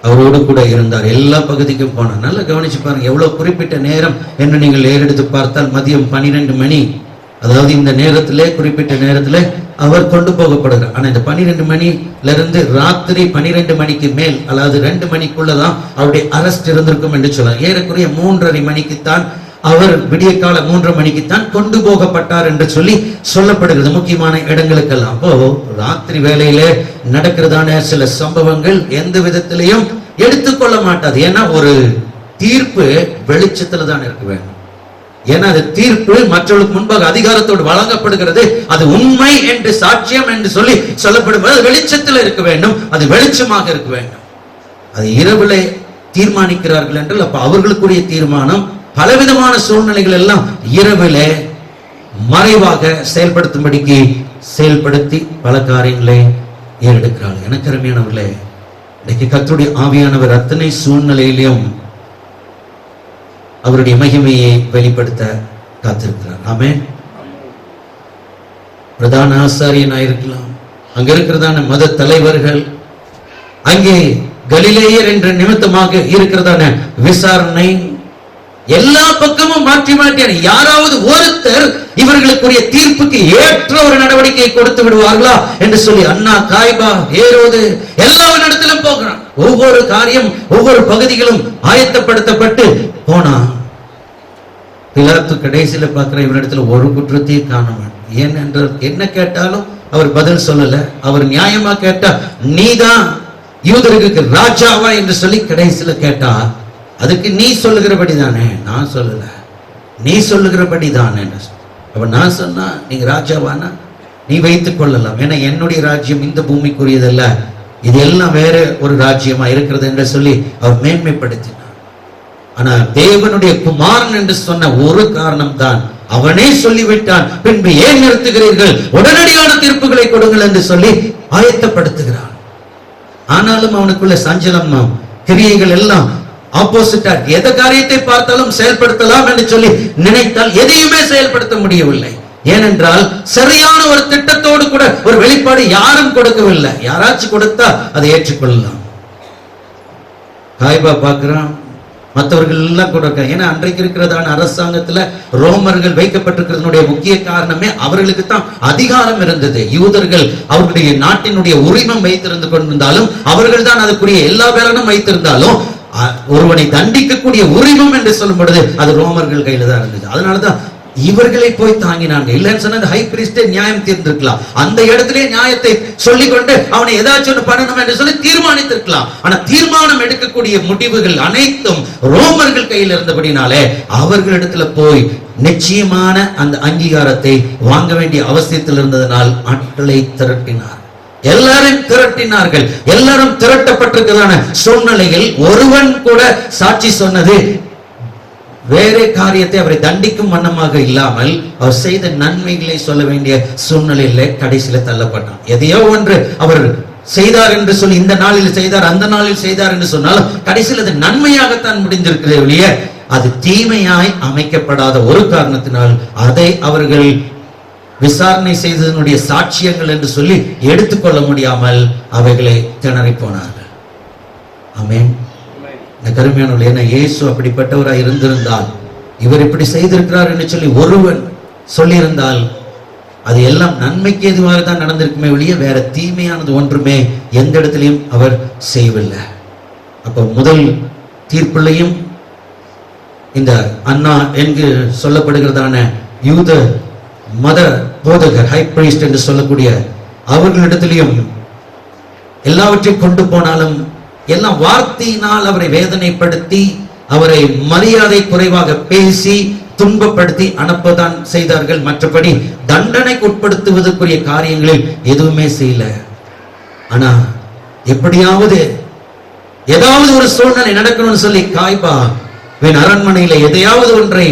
அவரோடு கூட இருந்தார். எல்லா பகுதிக்கும் போனார். நல்லா கவனிச்சு பாருங்க, எவ்வளவு குறிப்பிட்ட நேரம் என்று நீங்கள் ஏறெடுத்து பார்த்தால் மதியம் 12 மணி, அதாவது இந்த நேரத்திலே குறிப்பிட்ட நேரத்துல அவர் கொண்டு போகப்படுகிறார். ஆனா இந்த 12 மணில இருந்து ராத்திரி 12 மணிக்கு மேல், அதாவது 2 மணிக்குள்ளதான் அவருடைய அரெஸ்ட் இருந்திருக்கும் என்று சொல்லலாம். ஏறக்குறைய 3:30 மணிக்குத்தான் அவர், விடிய கால 3:30 மணிக்குத்தான் கொண்டு போகப்பட்டார் என்று சொல்லி சொல்லப்படுகிறது முக்கியமான இடங்களுக்கெல்லாம். அப்போ ராத்திரி வேளையில நடக்கிறதான சில சம்பவங்கள் எந்த விதத்திலையும் எடுத்துக்கொள்ள மாட்டாது. ஏன்னா ஒரு தீர்ப்பு வெளிச்சத்துல தான் இருக்க வேண்டும். ஏன்னா அது தீர்ப்பு மற்றவர்களுக்கு முன்பாக அதிகாரத்தோடு வழங்கப்படுகிறது. அது உண்மை என்று சாட்சியம் என்று சொல்லி சொல்லப்படும், அது வெளிச்சத்தில் இருக்க வேண்டும், அது வெளிச்சமாக இருக்க வேண்டும். அது இரவுல தீர்மானிக்கிறார்கள் என்றால் அப்ப அவர்களுக்குரிய தீர்மானம் பலவிதமான சூழ்நிலைகள் எல்லாம் இரவிலே மறைவாக செயல்படுத்தும்படிக்கு செயல்படுத்தி பல காரியங்களை ஏறெடுக்கிறார்கள். எனக்கு அருமையானவர்களே, இன்னைக்கு கர்த்தருடைய ஆவியானவர் அத்தனை சூழ்நிலையிலும் அவருடைய மகிமையை வெளிப்படுத்த காத்திருக்கிறார். ஆமென். பிரதான ஆசாரியனாயிருக்கலாம், அங்க இருக்கிறதான மத தலைவர்கள், அங்கே கலிலேயர் என்ற நிமித்தமாக இருக்கிறதான விசாரணை, எல்லா பக்கமும் மாற்றி மாற்றி யாராவது ஒருத்தர் இவர்களுக்குரிய தீர்ப்புக்கு ஏற்ற ஒரு நடவடிக்கையை கொடுத்து விடுவார்களா என்று சொல்லி அண்ணா, காய்பா, ஏரோது எல்லா இடத்திலும் போகிறான். ஒவ்வொரு காரியம், ஒவ்வொரு பகுதிகளும் ஆயத்தப்படுத்தப்பட்டு போனா பிலாத்து கடைசியில பார்க்கிற இவரிடத்துல ஒரு குற்றத்தையும் காணவன். ஏனென்றால் என்ன கேட்டாலும் அவர் பதில் சொல்லல. அவர் நியாயமா கேட்டா, நீதான் யூதருக்கு ராஜாவா என்று சொல்லி கடைசியில கேட்டா, அதுக்கு நீ சொல்லுகிறபடி தானே, நான் சொல்லல, நீ சொல்லுகிறபடி தானே. அப்ப நான் சொன்னா நீங்க ராஜாவானா நீ வைத்துக் கொள்ளலாம், ஏன்னா என்னுடைய ராஜ்யம் இந்த பூமிக்குரியதல்ல, இது எல்லாம் வேற ஒரு ராஜ்யமா இருக்கிறது என்று சொல்லி அவர் மேன்மைப்படுத்தினார். ஆனா தேவனுடைய குமாரன் என்று சொன்ன ஒரு காரணம் தான், அவனே சொல்லிவிட்டான், பின்பு ஏன் நிறுத்துகிறீர்கள், உடனடியான தீர்ப்புகளை கொடுங்கள் என்று சொல்லி ஆயத்தப்படுத்துகிறான். ஆனாலும் அவனுக்குள்ள சஞ்சலம், கிரியைகள் எல்லாம் ஆப்போசிட்டா, எந்த காரியத்தை பார்த்தாலும் செயல்படுத்தலாம் என்று சொல்லி நினைத்தால் எதையுமே செயல்படுத்த முடியவில்லை. ஏனென்றால் சரியான ஒரு திட்டத்தோடு கூட ஒரு வெளிப்பாடு யாரும் கொடுக்கவில்லை. யாராச்சும் கொடுத்தா அதை ஏற்றுக்கொள்ளலாம். காய்பா பார்க்கிறான், மற்றவர்கள் எல்லாம் கொடுக்க. ஏன்னா அன்றைக்கு இருக்கிறதான அரசாங்கத்துல ரோமர்கள் வைக்கப்பட்டிருக்கிறதுனுடைய முக்கிய காரணமே அவர்களுக்கு தான் அதிகாரம் இருந்தது. யூதர்கள் அவர்களுடைய நாட்டினுடைய உரிமம் வைத்திருந்து கொண்டிருந்தாலும், அவர்கள் தான் அதுக்குரிய எல்லா பேரனும் வைத்திருந்தாலும், ஒருவனை தண்டிக்கக்கூடிய உரிமம் என்று சொல்லும் பொழுது அது ரோமர்கள் கையில தான் இருந்தது. அதனாலதான் இவர்களை போய் தாங்கினாங்க. இல்லைன்னு சொன்னா ஹை பிரிஸ்டே நியாயம் தீர்ந்திருக்கலாம், அந்த இடத்திலே நியாயத்தை சொல்லிக்கொண்டு அவனை ஏதாச்சும் ஒன்று பண்ணணும் என்று சொல்லி தீர்மானித்திருக்கலாம். ஆனா தீர்மானம் எடுக்கக்கூடிய முடிவுகள் அனைத்தும் ரோமர்கள் கையில் இருந்தபடினாலே அவர்களிடத்துல போய் நிச்சயமான அந்த அங்கீகாரத்தை வாங்க வேண்டிய அவசியத்தில் இருந்ததனால் ஆட்களை திரட்டினார். எல்லாரும் திரட்டினார்கள். எல்லாரும் திரட்டப்பட்டிருக்கிறதான சூழ்நிலையில் ஒருவன் கூட சாட்சி சொன்னது வேற காரியத்தை அவரை தண்டிக்கும் வண்ணமாக இல்லாமல் அவர் செய்த நன்மைகளை சொல்ல வேண்டிய சூழ்நிலையில கடைசியில தள்ளப்பட்டான். எதையோ ஒன்று அவர் செய்தார் என்று சொல்லி இந்த நாளில் செய்தார், அந்த நாளில் செய்தார் என்று சொன்னாலும் கடைசியில் அது நன்மையாகத்தான் முடிந்திருக்கிறதே ஒழிய அது தீமையாய் அமைக்கப்படாத ஒரு காரணத்தினால் அதை அவர்கள் விசாரணை செய்ததனுடைய சாட்சியங்கள் என்று சொல்லி எடுத்துக்கொள்ள முடியாமல் அவைகளை திணறி போனார்கள். ஆமென். கருமையானவர்களே, என்ன இயேசு அப்படிப்பட்டவராய் இருந்திருந்தால், இவர் இப்படி செய்திருக்கிறார் என்று சொல்லி ஒருவன் சொல்லியிருந்தால் அது எல்லாம் நன்மைக்கு எதுவாக தான் நடந்திருக்குமே ஒழிய வேற தீமையானது ஒன்றுமே எந்த இடத்திலையும் அவர் செய்யவில்லை. அப்ப முதல் தீர்ப்பிலையும் இந்த அண்ணா என்று சொல்லப்படுகிறதான யூத மத போதகர், ஹை பிரீஸ்ட் என்று சொல்லக்கூடிய அவர்களிடத்திலையும் எல்லாவற்றையும் கொண்டு போனாலும் எல்லாம் வார்த்தையினால் அவரை வேதனைப்படுத்தி அவரை மரியாதை குறைவாக பேசி துன்பப்படுத்தி அனுப்பதான் செய்தார்கள். மற்றபடி தண்டனைக்கு உட்படுத்துவதற்குரிய காரியங்களில் எதுவுமே செய்யல. ஆனா எப்படியாவது ஏதாவது ஒரு சூழ்நிலை நடக்கணும்னு சொல்லி காய்பா அரண்மனையில எதையாவது ஒன்றை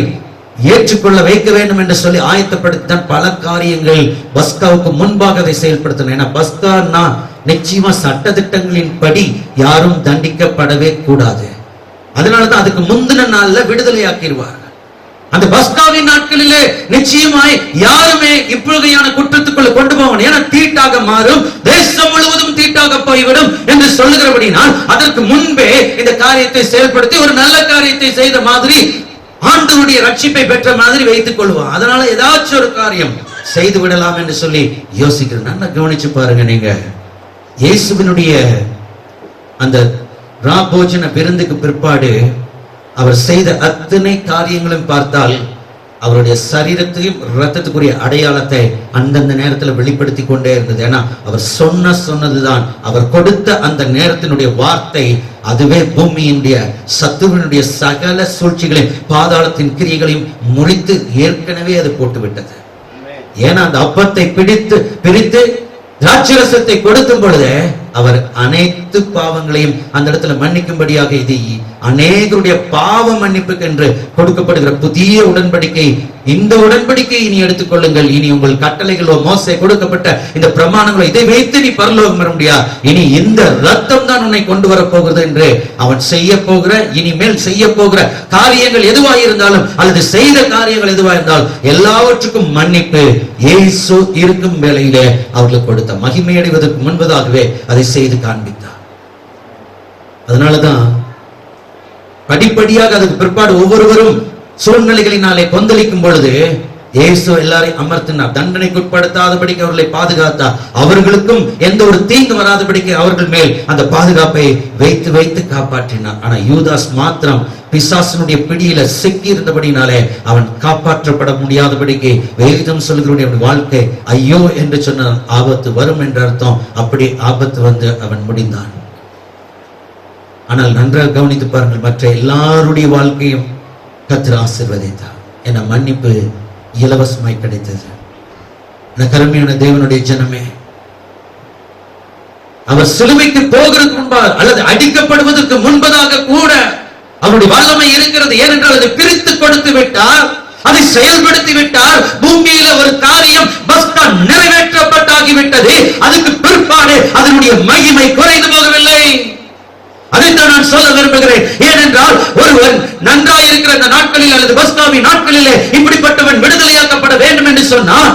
ஏற்றுக்கொள்ள வைக்க வேண்டும் என்று சொல்லி ஆயத்தப்படுத்தான். பல காரியங்கள் பஸ்காவுக்கு முன்பாக அதை செயல்படுத்தணும். ஏன்னா பஸ்கான்னா நிச்சயமா சட்ட திட்டங்களின் படி யாரும் தண்டிக்கப்படவே கூடாது. அதனாலதான் அதுக்கு முந்தின நாள்ல விடுதலையாக்கிடுவார். அந்த பஸ்காவின் நாட்களிலே நிச்சயமாய் யாருமே இப்பொழுதையான குற்றத்துக்குள்ள கொண்டு போவாங்க. ஏன்னா தீட்டாக மாறும், தேசம் முழுவதும் தீட்டாக போய்விடும் என்று சொல்லுகிறபடினால் அதற்கு முன்பே இந்த காரியத்தை செயல்படுத்தி ஒரு நல்ல காரியத்தை செய்த மாதிரி ஆண்டவருடைய ரட்சிப்பை பெற்ற மாதிரி வைத்துக் கொள்வான். அதனால ஏதாச்சும் ஒரு காரியம் செய்து விடலாம் என்று சொல்லி யோசிக்கிறேன். நல்லா கவனிச்சு பாருங்க. நீங்க இயேசுவினுடைய அந்த ராபோஜன விருந்துக்கு பிற்பாடு அவர் செய்த அத்தனை காரியங்களும் பார்த்தால் அவருடைய சரீரத்தையும் இரத்தத்துக்குரிய அடையாளத்தை அந்தந்த நேரத்தில் வெளிப்படுத்தி கொண்டே இருந்தது. ஏன்னா அவர் சொன்னதுதான், அவர் கொடுத்த அந்த நேரத்தினுடைய வார்த்தை அதுவே பூமியினுடைய சத்துருவினுடைய சகல சூழ்ச்சிகளையும் பாதாளத்தின் கிரியைகளையும் முறித்து ஏற்கனவே அது போட்டு விட்டது. ஏன்னா அந்த அப்பத்தை பிரித்து திராட்சரசத்தை கொடுத்தும் பொழுது அவர் அனைத்து பாவங்களையும் அந்த இடத்துல மன்னிக்கும்படியாக இது அநேகருடைய பாவ மன்னிப்புக்கு என்று கொடுக்கப்படுகிற புதிய உடன்படிக்கை. இந்த உடன்படிக்கை இனி எடுத்துக்கொள்ளுங்கள். இனி உங்கள் கட்டளைகளோ மோசே கொடுக்கப்பட்ட இந்த பிரமாணங்களோ இதை வைத்து நீ பரலோகம் வர முடியாது. இனி இந்த ரத்தம் தான் உன்னை கொண்டு வர போகிறது என்று அவன் செய்ய போகிற இனிமேல் செய்ய போகிற காரியங்கள் எதுவாக இருந்தாலும் அல்லது செய்த காரியங்கள் எதுவாக இருந்தாலும் எல்லாவற்றுக்கும் மன்னிப்பு இயேசு இருக்கும் வேளையிலே அவர்களுக்கு கொடுத்த மகிமை அடைவதற்கு முன்பதாகவே அதை செய்து காண்பித்தார். அதனாலதான் படிப்படியாக அதுக்கு பிற்பாடு ஒவ்வொருவரும் சூழ்நிலைகளினாலே கொந்தளிக்கும் பொழுது இயேசு எல்லாரையும் அமர்த்தினார். தண்டனைக்குட்படுத்தாதபடிக்கு அவர்களை பாதுகாத்தார். அவர்களுக்கும் எந்த ஒரு தீங்கு வராதபடிக்கு அவர்கள் மேல் அந்த பாதுகாப்பை வைத்து வைத்து காப்பாற்றினார். ஆனா யூதாஸ் மாத்திரம் பிசாசனுடைய பிடியில சிக்கி இருந்தபடினாலே அவன் காப்பாற்றப்பட முடியாதபடிக்கு வேதம் சொல்கிறவனுடைய வாழ்க்கை ஐயோ என்று சொன்ன ஆபத்து வரும் என்ற அர்த்தம். அப்படி ஆபத்து வந்து அவன் முடிந்தான். ஆனால் நன்றாக கவனித்து பாருங்கள், மற்ற எல்லாருடைய வாழ்க்கையும் கர்த்தர் ஆசீர்வதித்தார். என மன்னிப்பு இலவசமாய் கிடைத்தது. கருமையான தேவனுடைய ஜனமே, அவர் சிலுவைக்கு போகிறதுக்கு முன்பாக அல்லது அடிக்கப்படுவதற்கு முன்பதாக கூட அவருடைய வல்லமை இருக்கிறது. ஏனென்றால் அதை பிரித்து கொடுத்து விட்டார், அதை செயல்படுத்தி விட்டார். பூமியில ஒரு காரியம் பஸ்கா நிறைவேற்றப்பட்டாகிவிட்டது. அதுக்கு பிற்பாடு அதனுடைய மகிமை குறைந்து போகவில்லை. அதைத்தான் நான் சொல்ல விரும்புகிறேன். ஏனென்றால் ஒருவன் நன்றாய் இருக்கிற அந்த நாட்களில் அல்லது பஸ்காவின் நாட்களிலே இப்படிப்பட்டவன் விடுதலையாக்கப்பட வேண்டும் என்று சொன்னால்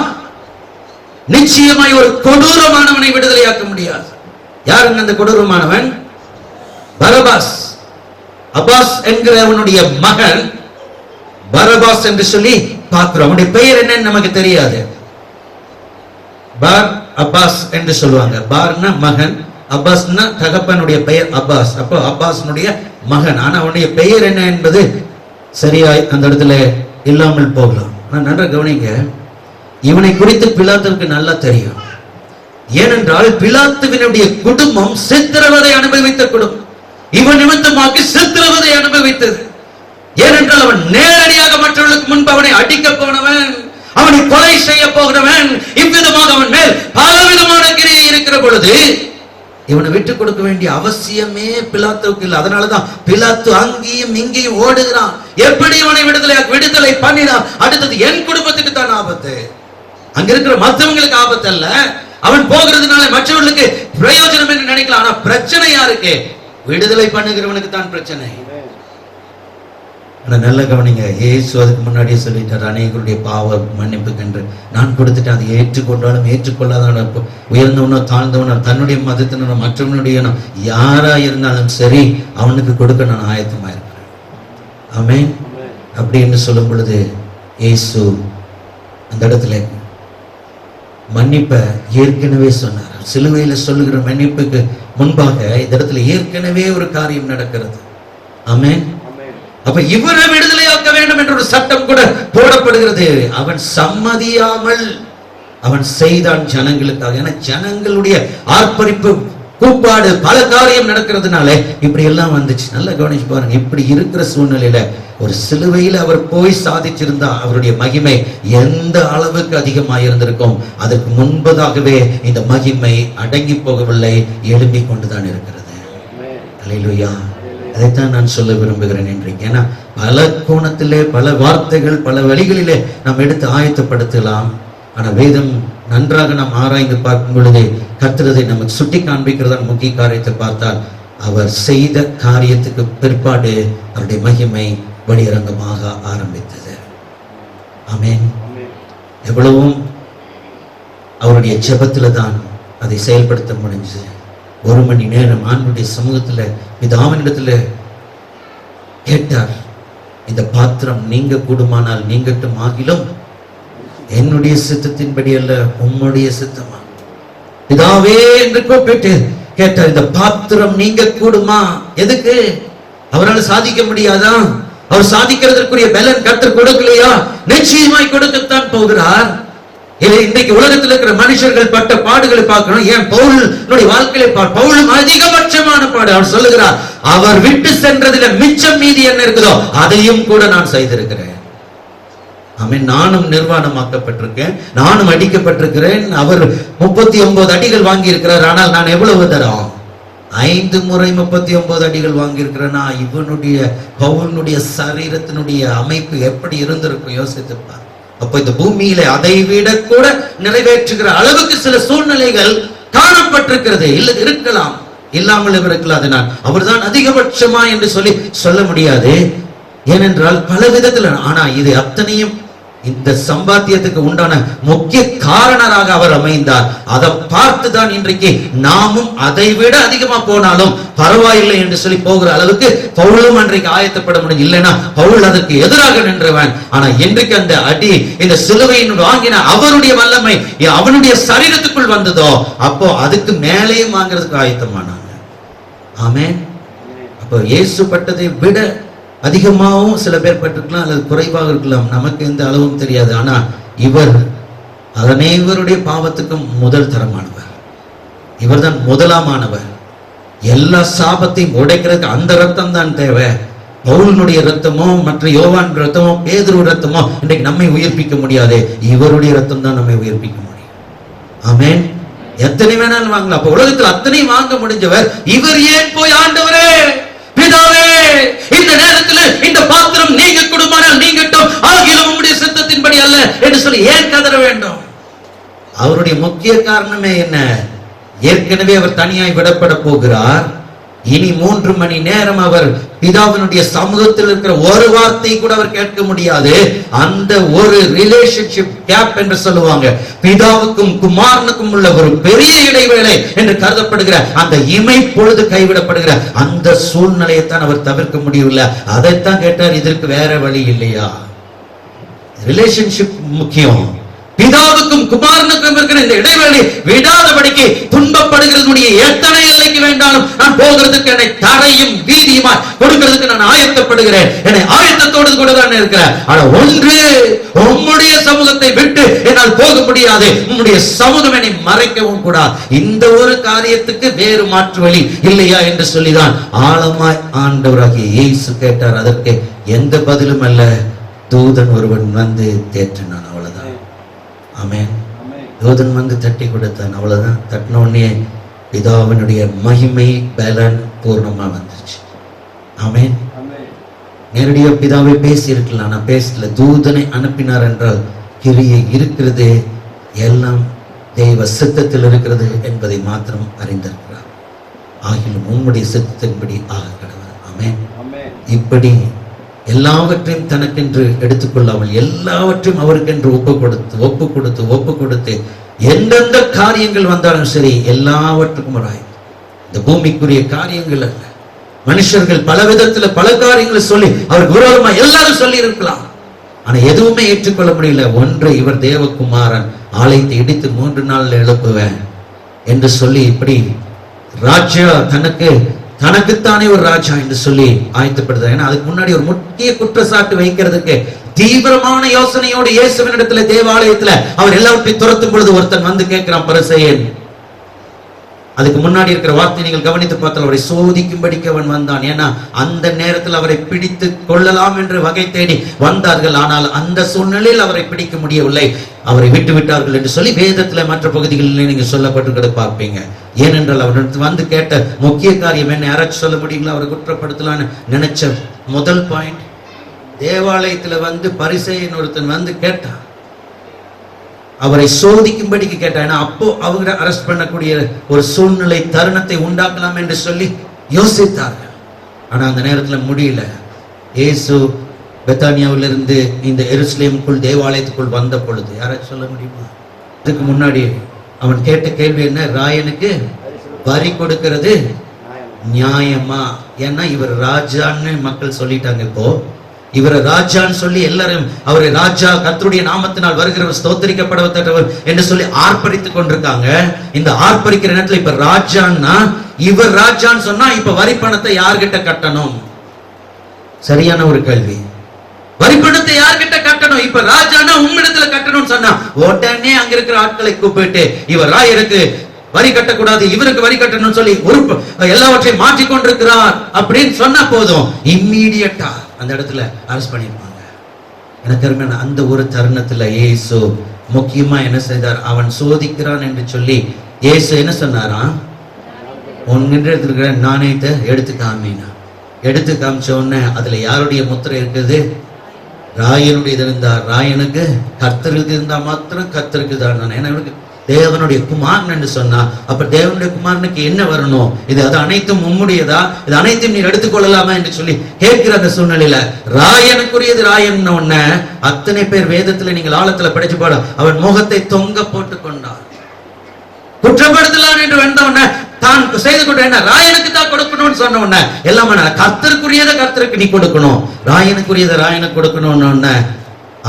நிச்சயமாய் ஒரு கொடூரமானவனை விடுதலையாக்க முடியாது. யாருங்க அந்த கொடூரமானவன்? பரபாஸ். அப்பாஸ் என்கிற அவனுடைய மகன் பரபாஸ் என்று சொல்லி பார்க்கிறோம். அவனுடைய பெயர் என்னன்னு நமக்கு தெரியாது. பார் அப்பாஸ் என்று சொல்லுவாங்க. பார்னா மகன், அப்பாஸ்னா தகப்பனுடைய பெயர் அப்பாஸ். அப்போ அப்பாஸ்னுடைய மகன். ஆனா அவனுடைய பெயர் என்ன என்பது சரியாய் அந்த இடத்துல இல்லாமல் போகலாம். ஆனா நன்றா கவனிங்க, இவனை குறித்து பிலாத்துவுக்கு நல்லா தெரியும். ஏனென்றால் பிலாத்துவினுடைய குடும்பம் சித்திரவதை அனுபவித்த குடும்பம். இவன் நிமித்தமாக்கி சித்திரவதை அனுபவித்தது. ஏனென்றால் அவன் நேரடியாக மற்றவர்களுக்கு முன்பு அவனை அடிக்க போனவன், அவனை கொலை செய்ய போகிறவன். இவ்விதமாக அவன் மேல் பலவிதமான கிரியை இருக்கிற பொழுது இவனை விட்டு கொடுக்க வேண்டிய அவசியமே பிலாத்துவுக்கு இல்லை. அதனாலதான் பிலாத்து அங்கேயும் இங்கேயும் ஓடுகிறான். எப்படி இவனை விடுதலை பண்ணினான்? அடுத்தது என் குடும்பத்துக்கு தான் ஆபத்து, அங்க இருக்கிற மற்றவங்களுக்கு ஆபத்து அல்ல. அவன் போகிறதுனால மற்றவர்களுக்கு பிரயோஜனம் என்று நினைக்கலாம். ஆனா பிரச்சனை யாருக்கு? விடுதலை பண்ணுகிறவனுக்கு தான் பிரச்சனை. நல்ல கவனிங்க, இயேசு அதுக்கு முன்னாடியே சொல்லிட்டார், அநேகருடைய பாவ மன்னிப்புக்கு என்று நான் கொடுத்துட்டேன். அதை ஏற்றுக்கொண்டாலும் ஏற்றுக்கொள்ளாத உயர்ந்தவனோ தாழ்ந்தவனோ தன்னுடைய மதத்தினோ மற்றவனுடைய யாரா இருந்தாலும் சரி அவனுக்கு கொடுக்க நான் ஆயத்தமா இருக்கிறேன். ஆமென். அப்படி என்று சொல்லும் பொழுது இயேசு அந்த இடத்துல மன்னிப்பை ஏற்கனவே சொன்னார். சிலுவையில சொல்லுகிற மன்னிப்புக்கு முன்பாக இந்த இடத்துல ஏற்கனவே ஒரு காரியம் நடக்கிறது. ஆமென். அப்ப இவரை விடுதலையாக்க வேண்டும் என்ற ஒரு சட்டம் கூட போடப்படுகிறது. அவன் சம்மதியாமல் அவன் செய்தான் ஜனங்களுக்காக. ஏன்னா ஜனங்களுடைய ஆர்ப்பரிப்பு, கூப்பாடு, பல காரியம் நடக்கிறதுனால இப்படி எல்லாம் வந்துச்சு. நல்லா கவனிச்சு பாருங்க. இப்படி இருக்கிற சூழ்நிலையில ஒரு சிலுவையில் அவர் போய் சாதிச்சிருந்தா அவருடைய மகிமை எந்த அளவுக்கு அதிகமாக இருந்திருக்கும். அதற்கு முன்பதாகவே இந்த மகிமை அடங்கி போகவில்லை, எழும்பிக் கொண்டுதான் இருக்கிறது. அல்லேலூயா. அதைத்தான் நான் சொல்ல விரும்புகிறேன் இன்றைக்கு. ஏன்னா பல கோணத்திலே பல வார்த்தைகள் பல வழிகளிலே நாம் எடுத்து ஆயத்தப்படுத்தலாம். ஆனா வேதம் நன்றாக நாம் ஆராய்ந்து பார்க்கும் பொழுது கர்த்தரை நமக்கு சுட்டி காண்பிக்கிறதான் முக்கிய காரியத்தை பார்த்தால் அவர் செய்த காரியத்துக்கு பிற்பாடு அவருடைய மகிமை வெளியரங்கமாக ஆரம்பித்தது. ஆமென். எவ்வளவும் அவருடைய ஜெபத்துல தான் அதை செயல்படுத்த முடிஞ்சது. 1 மணி நேரம் ஆண்டவருடைய சமூகத்துல பிதாவினிடத்துல கேட்டார், இந்த பாத்திரம் நீங்க கூடுமானால் நீங்கட்டும், ஆகிலும் என்னுடைய சித்தத்தின்படி அல்ல உம்முடைய சித்தமா. பிதாவே என்று கூப்பிட்டு கேட்டார், இந்த பாத்திரம் நீங்க கூடுமா? எதுக்கு? அவரால் சாதிக்க முடியாதா? அவர் சாதிக்கிறதற்குரிய பலன் கர்த்தர் கொடுக்கலையா? நிச்சயமாய் கொடுக்கத்தான் போகிறார். இன்றைக்கு உலகத்தில் இருக்கிற மனுஷர்கள் பட்ட பாடுகளை பார்க்கணும். ஏன் பவுலுடைய வாழ்க்கையை பவுலும் அதிகபட்சமான பாடு. அவர் சொல்லுகிறார், அவர் விட்டு சென்றதுல மிச்சம் மீதி என்ன இருக்குதோ அதையும் கூட நான் செய்திருக்கிறேன். ஆமென். நானும் நிர்வாணமாக்கப்பட்டிருக்கேன், நானும் அடிக்கப்பட்டிருக்கிறேன். அவர் 39 அடிகள் வாங்கி இருக்கிறார். ஆனால் நான் எவ்வளவு தரம்? 5 முறை 39 அடிகள் வாங்கி இருக்கிறேன்னா இவனுடைய பவுனுடைய சரீரத்தினுடைய அமைப்பு எப்படி இருந்திருக்கும் யோசித்துப்பார். அப்ப இந்த பூமியில அதை விட கூட நிறைவேற்றுகிற அளவுக்கு சில சூழ்நிலைகள் காணப்பட்டிருக்கிறது. இல்ல இருக்கலாம், இல்லாமல் இருக்கலாம். அதனால் அவர்தான் அதிகபட்சமா என்று சொல்ல முடியாது. ஏனென்றால் பல விதத்துல, ஆனா இது அத்தனையும் இந்த சம்பாத்தியத்துக்கு உண்டான முக்கிய காரணராக அவர் அமைந்தார். அதை பார்த்துதான் இன்றைக்கு நாமும் அதை விட அதிகமா போனாலும் பரவாயில்லை என்று சொல்லி போகிற அளவுக்கு பவுலும் அன்றைக்கு ஆயத்தப்பட முடியும். இல்லைன்னா பவுல் அதற்கு எதிராக நின்றவன். ஆனா இன்றைக்கு அந்த அடி இந்த சிலுவையின் வாங்கின அவருடைய வல்லமை அவனுடைய சரீரத்துக்குள் வந்ததோ அப்போ அதுக்கு மேலேயும் வாங்குறதுக்கு ஆயத்தமானாங்க. ஆமென். அப்போ இயேசு பட்டதை விட அதிகமாகவும் சில பேர் பட்டிருக்கலாம், அல்லது குறைவாக இருக்கலாம், நமக்கு எந்த அளவும் தெரியாது. ஆனா இவர் அனைவருடைய பாவத்துக்கும் முதல் தரமானவர். இவர் தான் முதலாமானவர். எல்லா சாபத்தையும் உடைக்கிறதுக்கு அந்த ரத்தம் தான் தேவை. பவுலினுடைய ரத்தமோ மற்ற யோவான் ரத்தமோ பேதுரு ரத்தமோ இன்றைக்கு நம்மை உயிர்ப்பிக்க முடியாது. இவருடைய ரத்தம் தான் நம்மை உயிர்ப்பிக்க முடியும். ஆமென். எத்தனை வேணாலும் வாங்கலாம். அப்ப உலகத்தில் அத்தனை வாங்க முடிஞ்சவர் இவர் ஏன் போய் ஆண்டவரே பிதாவே இந்த நேரத்தில் இந்த பாத்திரம் நீங்க கொடுமானால் நீங்கட்டும், ஆகிலும் உம்முடைய சித்தத்தின்படி அல்ல என்று சொல்லி ஏன் கதற வேண்டும்? அவருடைய முக்கிய காரணமே என்ன? ஏற்கனவே அவர் தனியாய் விடப்பட போகிறார். இனி 3 மணி நேரம் அவர் பிதாவினுடைய சமூகத்தில் இருக்கிற ஒரு வார்த்தை கூட அவர் கேட்க முடியாது. அந்த ஒரு ரிலேஷன்ஷிப் கேப் என்று சொல்லுவாங்க, பிதாவுக்கும் குமாரனுக்கும் உள்ள ஒரு பெரிய இடைவேளை என்று கருதப்படுகிற அந்த இமை பொழுது கைவிடப்படுகிற அந்த சூழ்நிலையை தான் அவர் தவிர்க்க முடியவில்லை. அதைத்தான் கேட்டார், இதற்கு வேற வழி இல்லையா? ரிலேஷன்ஷிப் முக்கியம். பிதாவுக்கும் குமாரனுக்கும் இருக்கிற இந்த இடைவெளி விடாதபடிக்கு துன்பப்படுகிறதுடைய எத்தனை எல்லைக்கு வேண்டாலும் நான் போகிறதுக்கு என்னை தரையும் வீதியுமா கொடுக்கிறதுக்கு நான் ஆயத்தப்படுகிறேன். என்னை ஆயத்தத்தோடு கூட தான் இருக்கிறேன். ஆனா ஒன்று, உம்முடைய சமூகத்தை விட்டு என்னால் போக முடியாது. உம்முடைய சமூகம் என்னை மறைக்கவும் கூடாது. இந்த ஒரு காரியத்துக்கு வேறு மாற்று வழி இல்லையா என்று சொல்லிதான் ஆழமாய் ஆண்டவராகிய இயேசு கேட்டார். அதற்கு எந்த பதிலும் அல்ல, தூதன் ஒருவன் வந்து தேற்றினான், அவ்வளவுதான். ஆமென். தூதன் வந்து தட்டி கொடுத்தான், அவ்வளவுதான். தட்டின உடனே பிதாவினுடைய மகிமை பலன் பூர்ணமா வந்துருச்சு. ஆமென். நேரடியா பிதாவை பேசி இருக்கலாம், நான் பேசல. தூதனை அனுப்பினார் என்றால் கிரியை இருக்கிறது, எல்லாம் தெய்வ சித்தத்தில் இருக்கிறது என்பதை மாத்திரம் அறிந்திருக்கிறார். ஆகிலும் உம்முடைய சித்தத்தின்படி ஆக கடவுள். ஆமென். இப்படி எல்லாவற்றையும் தனக்கென்று எடுத்துக்கொள்ளாமல் எல்லாவற்றையும் அவருக்கென்று ஒப்பு கொடுத்து எந்தெந்த காரியங்கள் வந்தாலும் சரி எல்லாவற்றுக்கும் இந்த பூமிக்குரிய காரியங்கள் அல்ல. மனுஷர்கள் பல விதத்துல பல காரியங்களை சொல்லி அவருக்கு விரோதமா எல்லாரும் சொல்லி இருக்கலாம், ஆனா எதுவுமே ஏற்றுக்கொள்ள முடியல. ஒன்று, இவர் தேவகுமாரன், ஆலயத்தை இடித்து 3 நாள்ல எழுப்புவேன் என்று சொல்லி இப்படி ராஜா தனக்குத்தானே ஒரு ராஜா என்று சொல்லி ஆயத்தப்படுத்தார். ஏன்னா அதுக்கு முன்னாடி ஒரு முக்கிய குற்றச்சாட்டு வைக்கிறதுக்கு தீவிரமான யோசனையோடு இயேசுவின் இடத்துல தேவாலயத்துல அவர் எல்லாவற்றையும் துரத்தும் பொழுது ஒருத்தன் வந்து கேட்கிறான், பரிசேயன். அதுக்கு முன்னாடி இருக்கிற வார்த்தை நீங்கள் கவனித்து பார்த்தால் அவரை சோதிக்கும்படிக்கு அவன் வந்தான். ஏன்னா அந்த நேரத்தில் அவரை பிடித்து கொள்ளலாம் என்று வகை தேடி வந்தார்கள். ஆனால் அந்த சூழ்நிலையில் அவரை பிடிக்க முடியவில்லை, அவரை விட்டு விட்டார்கள் என்று சொல்லி வேதத்துல மற்ற பகுதிகளில் நீங்க சொல்லப்பட்டு பார்ப்பீங்க. ஏனென்றால் அவர் வந்து கேட்ட முக்கிய காரியம் என்ன? யாராச்சும் சொல்ல முடியுங்களா? அவரை குற்றப்படுத்தலான்னு நினைச்ச முதல் பாயிண்ட், தேவாலயத்துல வந்து பரிசேயன் ஒருத்தன் வந்து கேட்டான், அவரை சோதிக்கும்படிக்கு கேட்டான். அப்போ அவங்க அரெஸ்ட் பண்ணக்கூடிய ஒரு சூழ்நிலை தருணத்தை உண்டாக்கலாம் என்று சொல்லி யோசித்தார்கள். ஆனா அந்த நேரத்துல முடியல. இயேசு பெத்தானியாவிலிருந்து இந்த எருசலேமுக்குள் தேவாலயத்துக்குள் வந்த பொழுது யாராச்சும் சொல்ல முடியுமா? இதுக்கு முன்னாடி அவன் கேட்ட கேள்வி என்ன? ராயனுக்கு வரி கொடுக்கிறது நியாயமா? ஏன்னா இவர் ராஜான்னு மக்கள் சொல்லிட்டாங்க. இப்போ இவரை ராஜான்னு சொல்லி எல்லாரும் அவரை ராஜா, கர்த்தருடைய நாமத்தினால் வருகிறவர் ஸ்தோத்திரிக்கப்படத்தக்கவர் என்று சொல்லி ஆர்ப்பரித்துக் கொண்டிருக்காங்க. இந்த ஆர்ப்பரிக்கிற நேரத்துல இப்ப ராஜான்னா, இவர் ராஜான்னு சொன்னா இப்ப வரி பணத்தை யார்கிட்ட கட்டணும்? சரியான ஒரு கேள்வி. வரி பணத்தை யார்கிட்ட கட்டணும்? இப்ப ராஜானா உம்மிடத்துல கட்டணும்னு சொன்னா உடனே அங்க இருக்கிற ஆட்களை கூப்பிட்டு இவர் ராயருக்கு வரி கட்டக்கூடாது, இவருக்கு வரி கட்டணும்னு சொல்லி எல்லாவற்றையும் மாற்றிக்கொண்டிருக்கிறார் அப்படின்னு சொன்னா போதும், இம்மீடியட்டா அந்த இடத்துல அரெஸ்ட் பண்ணிருப்பாங்க. எனக்கு அருமையான அந்த ஒரு தருணத்துல இயேசு முக்கியமா என்ன செய்தார்? அவன் சோதிக்கிறான் என்று சொல்லி இயேசு என்ன சொன்னாராம்? உன்கிட்ட இருக்கிற நாணயத்தை எடுத்து காமினா. எடுத்து காமிச்ச உடனே அதுல யாருடைய முத்திரை இருக்குது? ராயனுடைய இருந்தா. ராயனுக்கு கர்த்தருக்கு இருந்தா மாத்திரம் கர்த்தருக்கு தான். ஏன்னா இவனுக்கு தேவனுடைய குமாரன் என்று சொன்னா, அப்ப தேவனுடைய குமாரனுக்கு என்ன வரணும்? இது அது அனைத்தும் உம்முடையதா? இது அனைத்தும் நீர் எடுத்துக்கொள்ளலாமா என்று சொல்லி கேட்கிற அந்த சூழ்நிலையில ராயனுக்குரியது ராயன் உடனே அத்தனை பேர் வேதத்துல நீங்கள் ஆழத்துல படிச்சு பாட, அவன் முகத்தை தொங்க போட்டு கொண்டார். குற்றப்படுத்தலாம் என்று வந்தவன தான் செய்து கொண்டு என்ன ராயனுக்கு தான் கொடுக்கணும்னு சொன்ன உடனே எல்லாம் கர்த்தருக்குரியதை கர்த்தருக்கு நீ கொடுக்கணும், ராயனுக்குரியதை ராயனுக்கு கொடுக்கணும்னு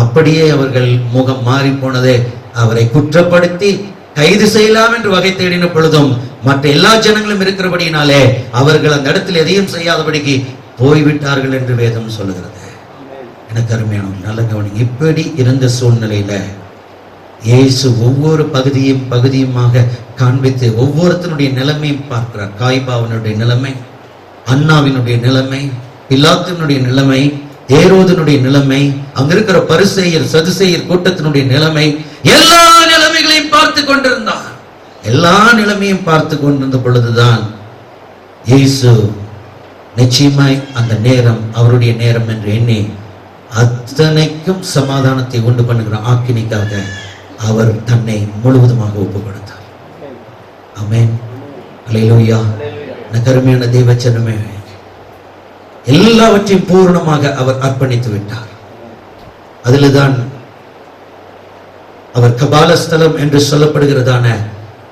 அப்படியே அவர்கள் முகம் மாறி போனதே. அவரை குற்றப்படுத்தி கைது செய்யலாம் என்று வகை தேடின பொழுதும் மற்ற எல்லா ஜனங்களும் இருக்கிறபடியினாலே அவர்கள் அந்த இடத்தில் எதையும் செய்யாதபடிக்கு போய்விட்டார்கள் என்று வேதம் சொல்லுகிறது. எனக்கு அருமையான நல்ல கவனிங்க. இப்படி இருந்த சூழ்நிலையில இயேசு ஒவ்வொரு பகுதியுமாக காண்பித்து ஒவ்வொருத்தனுடைய நிலைமையும் பார்க்கிறார். காய்பாவினுடைய நிலைமை, அன்னாவினுடைய நிலைமை, பிலாத்தினுடைய நிலைமை, ஏரோதனுடைய நிலைமை, அங்க இருக்கிற பரிசேயர் சதுசேயர் கூட்டத்தினுடைய நிலைமை, எல்லா நிலைமைகளையும் பார்த்து கொண்டிருந்தார். எல்லா நிலைமையும் பார்த்து கொண்டிருந்த பொழுதுதான் இயேசு நிச்சயமாய் அந்த நேரம் அவருடைய நேரம் என்று எண்ணி அத்தனைக்கும் சமாதானத்தை உண்டு பண்ணுகிற ஆக்கினிக்காக அவர் தன்னை முழுவதுமாக ஒப்பு கொடுத்தார். ஆமென், அல்லேலூயா. கருமையான தேவச்சனமே, எல்லாவற்றையும் பூர்ணமாக அவர் அர்ப்பணித்து விட்டார். அதில்தான் அவர் கபாலஸ்தலம் என்று சொல்லப்படுகிறதான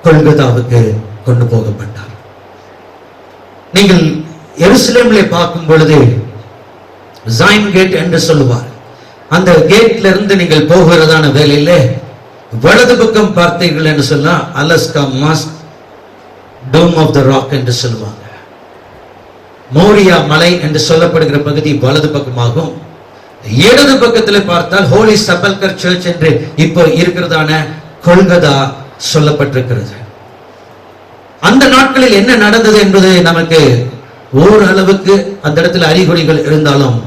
கொல்கதாவுக்கு கொண்டு போகப்பட்டார். நீங்கள் எருசலேமிலே பார்க்கும் பொழுது ஜாயின் கேட் என்று சொல்லுவார். அந்த கேட்ல இருந்து நீங்கள் போகிறதான வேலையில வலது பக்கம் பார்த்தீர்கள் என்று சொன்னா அலஸ்கா mosque, dome of the rock என்று சொல்லுவாங்க. மோரியா மலை என்று சொல்லப்படுகிற பகுதி வலது பக்கமாகும். இடது பக்கத்தில் பார்த்தால் ஹோலி செபல்கர் சர்ச் என்று இப்போ இருக்கிறதான கொல்கதா சொல்லப்பட்டிருக்கிறது. அந்த நாட்களில் என்ன நடந்தது என்பது நமக்கு ஓரளவுக்கு அந்த இடத்துல அறிகுறிகள் இருந்தாலும்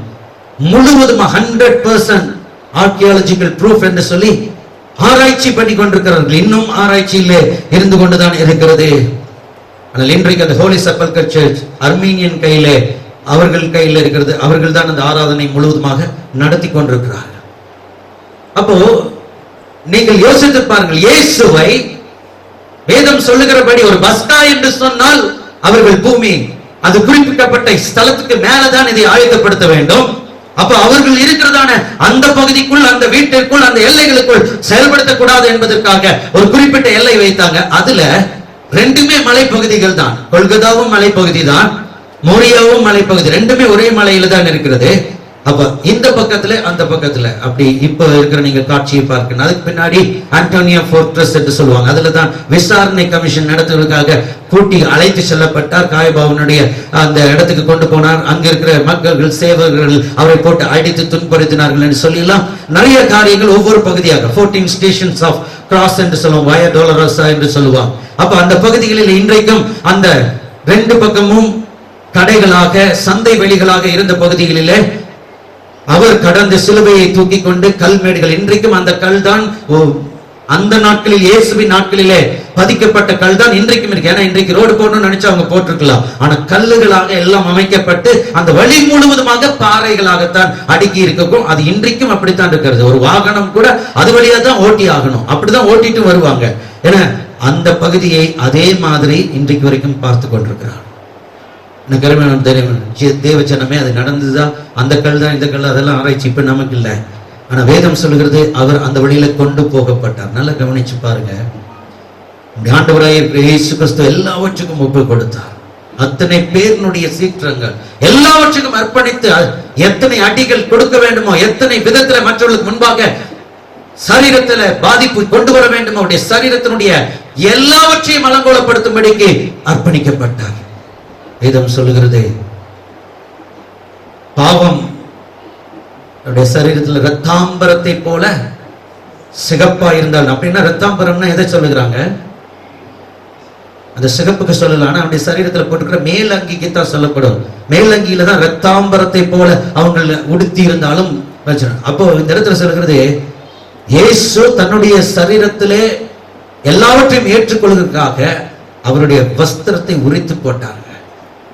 முழுவதும் 100% ஆர்கியாலஜிக்கல் ப்ரூஃப் என்று சொல்லி ஆராய்ச்சி பண்ணி கொண்டிருக்கிறார்கள். இன்னும் ஆராய்ச்சியிலே இருந்து கொண்டுதான் இருக்கிறது. ஆனால் இன்றைக்கு அந்த ஹோலி செபல்கர் சர்ச் அர்மீனியன் கையிலே, அவர்கள் கையில் இருக்கிறது. அவர்கள் தான் அந்த ஆராதனை முழுவதுமாக நடத்தி கொண்டிருக்கிறார்கள். அப்போ நீங்கள் யோசித்து பாருங்கள், இயேசுவை வேதம் சொல்லுகிறபடி ஒரு பஸ்கா என்று சொன்னால் அவர்கள் பூமி அது குறிப்பிட்டப்பட்ட ஸ்தலத்துக்கு மேலதான் இதை ஆயத்தப்படுத்த வேண்டும். அப்ப அவர்கள் இருக்கிறதான அந்த பகுதிக்குள், அந்த வீட்டிற்குள், அந்த எல்லைகளுக்குள் செயல்படுத்தக்கூடாது என்பதற்காக ஒரு குறிப்பிட்ட எல்லை வைத்தாங்க. அதுல ரெண்டுமே மலைப்பகுதிகள் தான். கொல்கதாவும் மலைப்பகுதி தான், மோரியாவும் மலைப்பகுதி, ரெண்டுமே ஒரே மலையில தான் இருக்கிறது. அப்ப இந்த பக்கத்துல அந்த பக்கத்துல அப்படி இப்ப இருக்கிற நீங்க காட்சியை பார்க்கணும். அதுக்கு பின்னாடி ஆண்டோனியா ஃபோர்ட்ரஸ் என்று சொல்லுவாங்க. அதுல தான் விசாரணை கமிஷன் நடத்துவதற்காக கூட்டி அழைத்து செல்லப்பட்டார். காயபாவனுடைய அந்த இடத்துக்கு கொண்டு போனார். அங்க இருக்கிற மக்கள், சேவகர்கள் அவரை போட்டு அடித்து துன்புறுத்தினார்கள் என்று சொல்லலாம். நிறைய காரியங்கள் ஒவ்வொரு பகுதியாக 14 ஸ்டேஷன்ஸ் ஆஃப் கிராஸ் என்று சொல்லுவோம், வய டோலரோசா என்று சொல்லுவாங்க. அப்ப அந்த பகுதிகளில் இன்றைக்கும் அந்த ரெண்டு பக்கமும் கடைகளாக, சந்தை வெளிகளாக இருந்த பகுதிகளிலே அவர் கடந்த சிலுவையை தூக்கி கொண்டு கல்மேடுகள், இன்றைக்கும் அந்த கல் தான் அந்த நாட்களில் இயேசுவின் நாட்களிலே பதிக்கப்பட்ட கல் தான் இன்றைக்கும் இருக்கு. ஏன்னா இன்றைக்கு ரோடு போடணும்னு நினைச்சா அவங்க போட்டிருக்கலாம். ஆனா கல்லுகளாக எல்லாம் அமைக்கப்பட்டு அந்த வழி முழுவதுமாக பாறைகளாகத்தான் அடுக்கி இருக்கும். அது இன்றைக்கும் அப்படித்தான் இருக்கிறது. ஒரு வாகனம் கூட அது வழியா தான் ஓட்டி ஆகணும், அப்படிதான் ஓட்டிட்டு வருவாங்க. ஏன்னா அந்த பகுதியை அதே மாதிரி இன்றைக்கு வரைக்கும் பார்த்து கொண்டிருக்கிறார். தேவச்சனமே, அது நடந்துதான். அந்த கல் தான், இந்த கல், அதெல்லாம் ஆராய்ச்சி இப்ப நமக்கு இல்லை. ஆனா வேதம் சொல்லுகிறது அவர் அந்த வழியில கொண்டு போகப்பட்டார். நல்லா கவனிச்சு பாருங்க. ஆண்டவராகிய இயேசு கிறிஸ்து எல்லாவற்றுக்கும் ஒப்பு கொடுத்தார். அத்தனை பேருடைய சீற்றங்கள் எல்லாவற்றுக்கும் அர்ப்பணித்து எத்தனை அடிகள் கொடுக்க வேண்டுமோ, எத்தனை விதத்துல மற்றவர்களுக்கு முன்பாக சரீரத்துல பாதிப்பு கொண்டு வர வேண்டும், அவருடைய சரீரத்தினுடைய எல்லாவற்றையும் அலங்கோலப்படுத்தும்படிக்கு அர்ப்பணிக்கப்பட்டார். வேதம் சொல்லுகிறது பாவம் அவருடைய சரீரத்தில் ரத்தாம்பரத்தை போல சிகப்பா இருந்தால், அப்படின்னா ரத்தாம்பரம்னா எதை சொல்லுகிறாங்க? அந்த சிகப்புக்கு சொல்லலாம். ஆனா அவருடைய சரீரத்தில் போட்டுக்கிற மேலங்கிக்கு தான் சொல்லப்படும். மேலங்கியில தான் ரத்தாம்பரத்தை போல அவங்க உடுத்தி இருந்தாலும் அப்போ இந்த இடத்துல சொல்கிறது, இயேசு தன்னுடைய சரீரத்திலே எல்லாவற்றையும் ஏற்றுக்கொள்வதற்காக அவருடைய வஸ்திரத்தை உரித்து போட்டாங்க.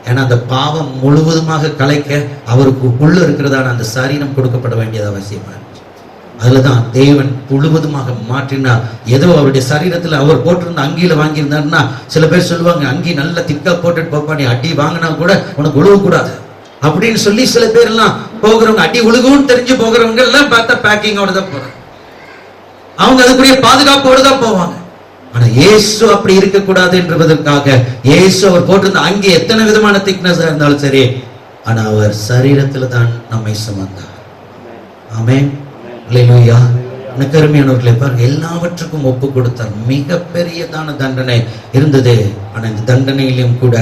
ஏன்னா அந்த பாவம் முழுவதுமாக கலைக்க அவருக்கு உள்ள இருக்கிறதான அந்த சரீரம் கொடுக்கப்பட வேண்டியது அவசியமா இருந்துச்சு. அதுலதான் தேவன் முழுவதுமாக மாற்றினார். ஏதோ அவருடைய சரீரத்துல அவர் போட்டிருந்த அங்கியில வாங்கியிருந்தாருன்னா, சில பேர் சொல்லுவாங்க, அங்கி நல்ல திக்கா போட்டுட்டு போப்பா, நீ அடி வாங்கினா கூட உனக்கு உழுவ கூடாது அப்படின்னு சொல்லி சில பேர் எல்லாம் போகிறவங்க, அடி உழுகுன்னு தெரிஞ்சு போகிறவங்க எல்லாம் பார்த்தா பேக்கிங்கோட தான் போறாங்க. அவங்க அதுக்குரிய பாதுகாப்போடு தான் போவாங்க. ஆனா இயேசு அப்படி இருக்கக்கூடாது என்பதற்காக இயேசு அவர் போட்டிருந்த அங்கே எத்தனை விதமான திக்னஸ் இருந்தாலும் சரி, ஆனா அவர் சரீரத்துல தான் நம்மை சுமந்தார். ஆமென், அல்லேலூயா. எனக்கு அருமையானவர்களே பாருங்க, எல்லாவற்றுக்கும் ஒப்பு கொடுத்தார். மிக பெரியதான தண்டனை இருந்தது. ஆனா இந்த தண்டனையிலும் கூட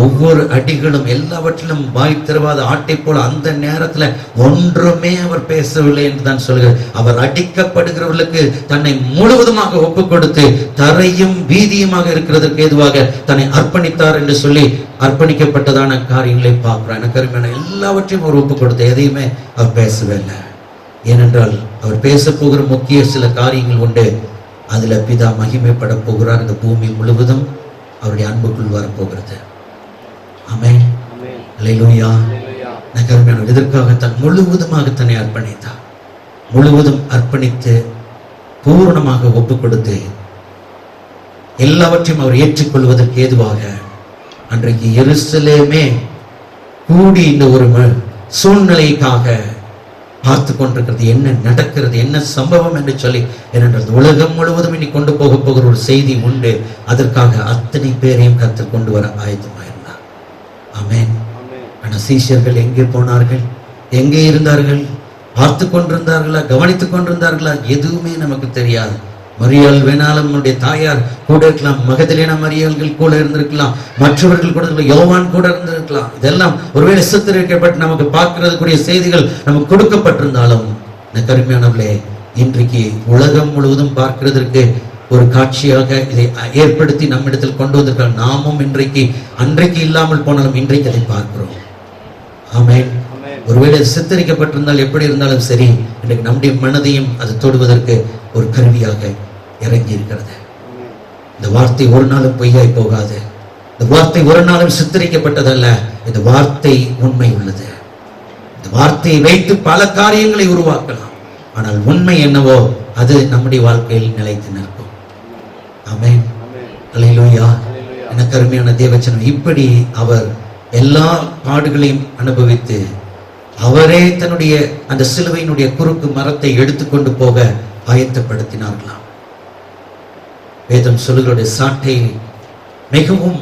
ஒவ்வொரு அடிகளும் எல்லாவற்றிலும் வாய் திறவாத ஆட்டை போல அந்த நேரத்துல ஒன்றுமே அவர் பேசவில்லை என்று தான் சொல்கிறார். அவர் அடிக்கப்படுகிறவர்களுக்கு தன்னை முழுவதுமாக ஒப்பு கொடுத்து தரையும் வீதியுமாக இருக்கிறதற்கு ஏதுவாக தன்னை அர்ப்பணித்தார் என்று சொல்லி அர்ப்பணிக்கப்பட்டதான காரியங்களை பார்க்கிறோம். எனக்கு அருமையான எல்லாவற்றையும் அவர் ஒப்பு கொடுத்து எதையுமே அவர் பேசவே இல்லை. ஏனென்றால் அவர் பேச போகிற முக்கிய சில காரியங்கள் உண்டு. அதுல பிதா மகிமைப்பட போகிறார். இந்த பூமி முழுவதும் அவருடைய அன்புக்குள் வரப்போகிறது. ஆமென், அல்லேலூயா. இதற்காக தன் முழுவதுமாக தன்னை அர்ப்பணித்தார். முழுவதும் அர்ப்பணித்து பூர்ணமாக ஒப்பு கொடுத்து எல்லாவற்றையும் அவர் ஏற்றுக்கொள்வதற்கு ஏதுவாக அன்றைக்கு எருசலேமே கூடி இந்த ஒரு சூழ்நிலைக்காக பார்த்து கொண்டிருக்கிறது. என்ன நடக்கிறது, என்ன சம்பவம் என்று சொல்லி. ஏனென்றால் உலகம் முழுவதும் இனி கொண்டு போகிற ஒரு செய்தி உண்டு. அதற்காக அத்தனை பேரையும் கர்த்தர் கொண்டு வர ஆயத்தமாயிருந்தார். ஆமென். ஆனா சீஷர்கள் எங்கே போனார்கள், எங்கே இருந்தார்கள், பார்த்து கொண்டிருந்தார்களா, கவனித்துக் கொண்டிருந்தார்களா, எதுவுமே நமக்கு தெரியாது. மரியாள் வேணாலும் நம்முடைய தாயார் கூட இருக்கலாம், மகதலேனா மரியாள்கள் கூட இருந்திருக்கலாம், மற்றவர்கள் கூட இருக்கலாம், யோவான் கூட இருந்திருக்கலாம். இதெல்லாம் ஒருவேளை சித்தரிக்கப்பட்டு நமக்கு பார்க்கிறதுக்குரிய செய்திகள் நமக்கு கொடுக்கப்பட்டிருந்தாலும், இந்த கருமையானவர்களே, இன்றைக்கு உலகம் முழுவதும் பார்க்கிறதற்கு ஒரு காட்சியாக இதை ஏற்படுத்தி நம்மிடத்தில் கொண்டு வந்திருக்காங்க. நாமும் இன்றைக்கு அன்றைக்கு இல்லாமல் போனாலும் இன்றைக்கு அதை பார்க்கிறோம். ஆமென். ஒருவேளை சித்தரிக்கப்பட்டிருந்தால் எப்படி இருந்தாலும் சரி, இன்றைக்கு நம்முடைய மனதையும் அது தொடுவதற்கு ஒரு கருவியாக இறங்கி இருக்கிறது. இந்த வார்த்தை ஒரு நாளும் பொய்யாய் போகாது. இந்த வார்த்தை ஒரு நாளும் சித்தரிக்கப்பட்டதல்ல. இந்த வார்த்தை உண்மை உள்ளது. இந்த வார்த்தையை வைத்து பல காரியங்களை உருவாக்கலாம். ஆனால் உண்மை என்னவோ அது நம்முடைய வாழ்க்கையில் நிலைத்து நிற்கும். ஆமென், அல்லேலூயா. எனக்கு அருமையான தேவச்சனம், இப்படி அவர் எல்லா பாடுகளையும் அனுபவித்து அவரே தன்னுடைய அந்த சிலுவையினுடைய குறுக்கு மரத்தை எடுத்துக்கொண்டு போக ஆயத்தப்படுத்தினார்களாம். வேதம் சொல்லுகிற சாட்டை மிகவும்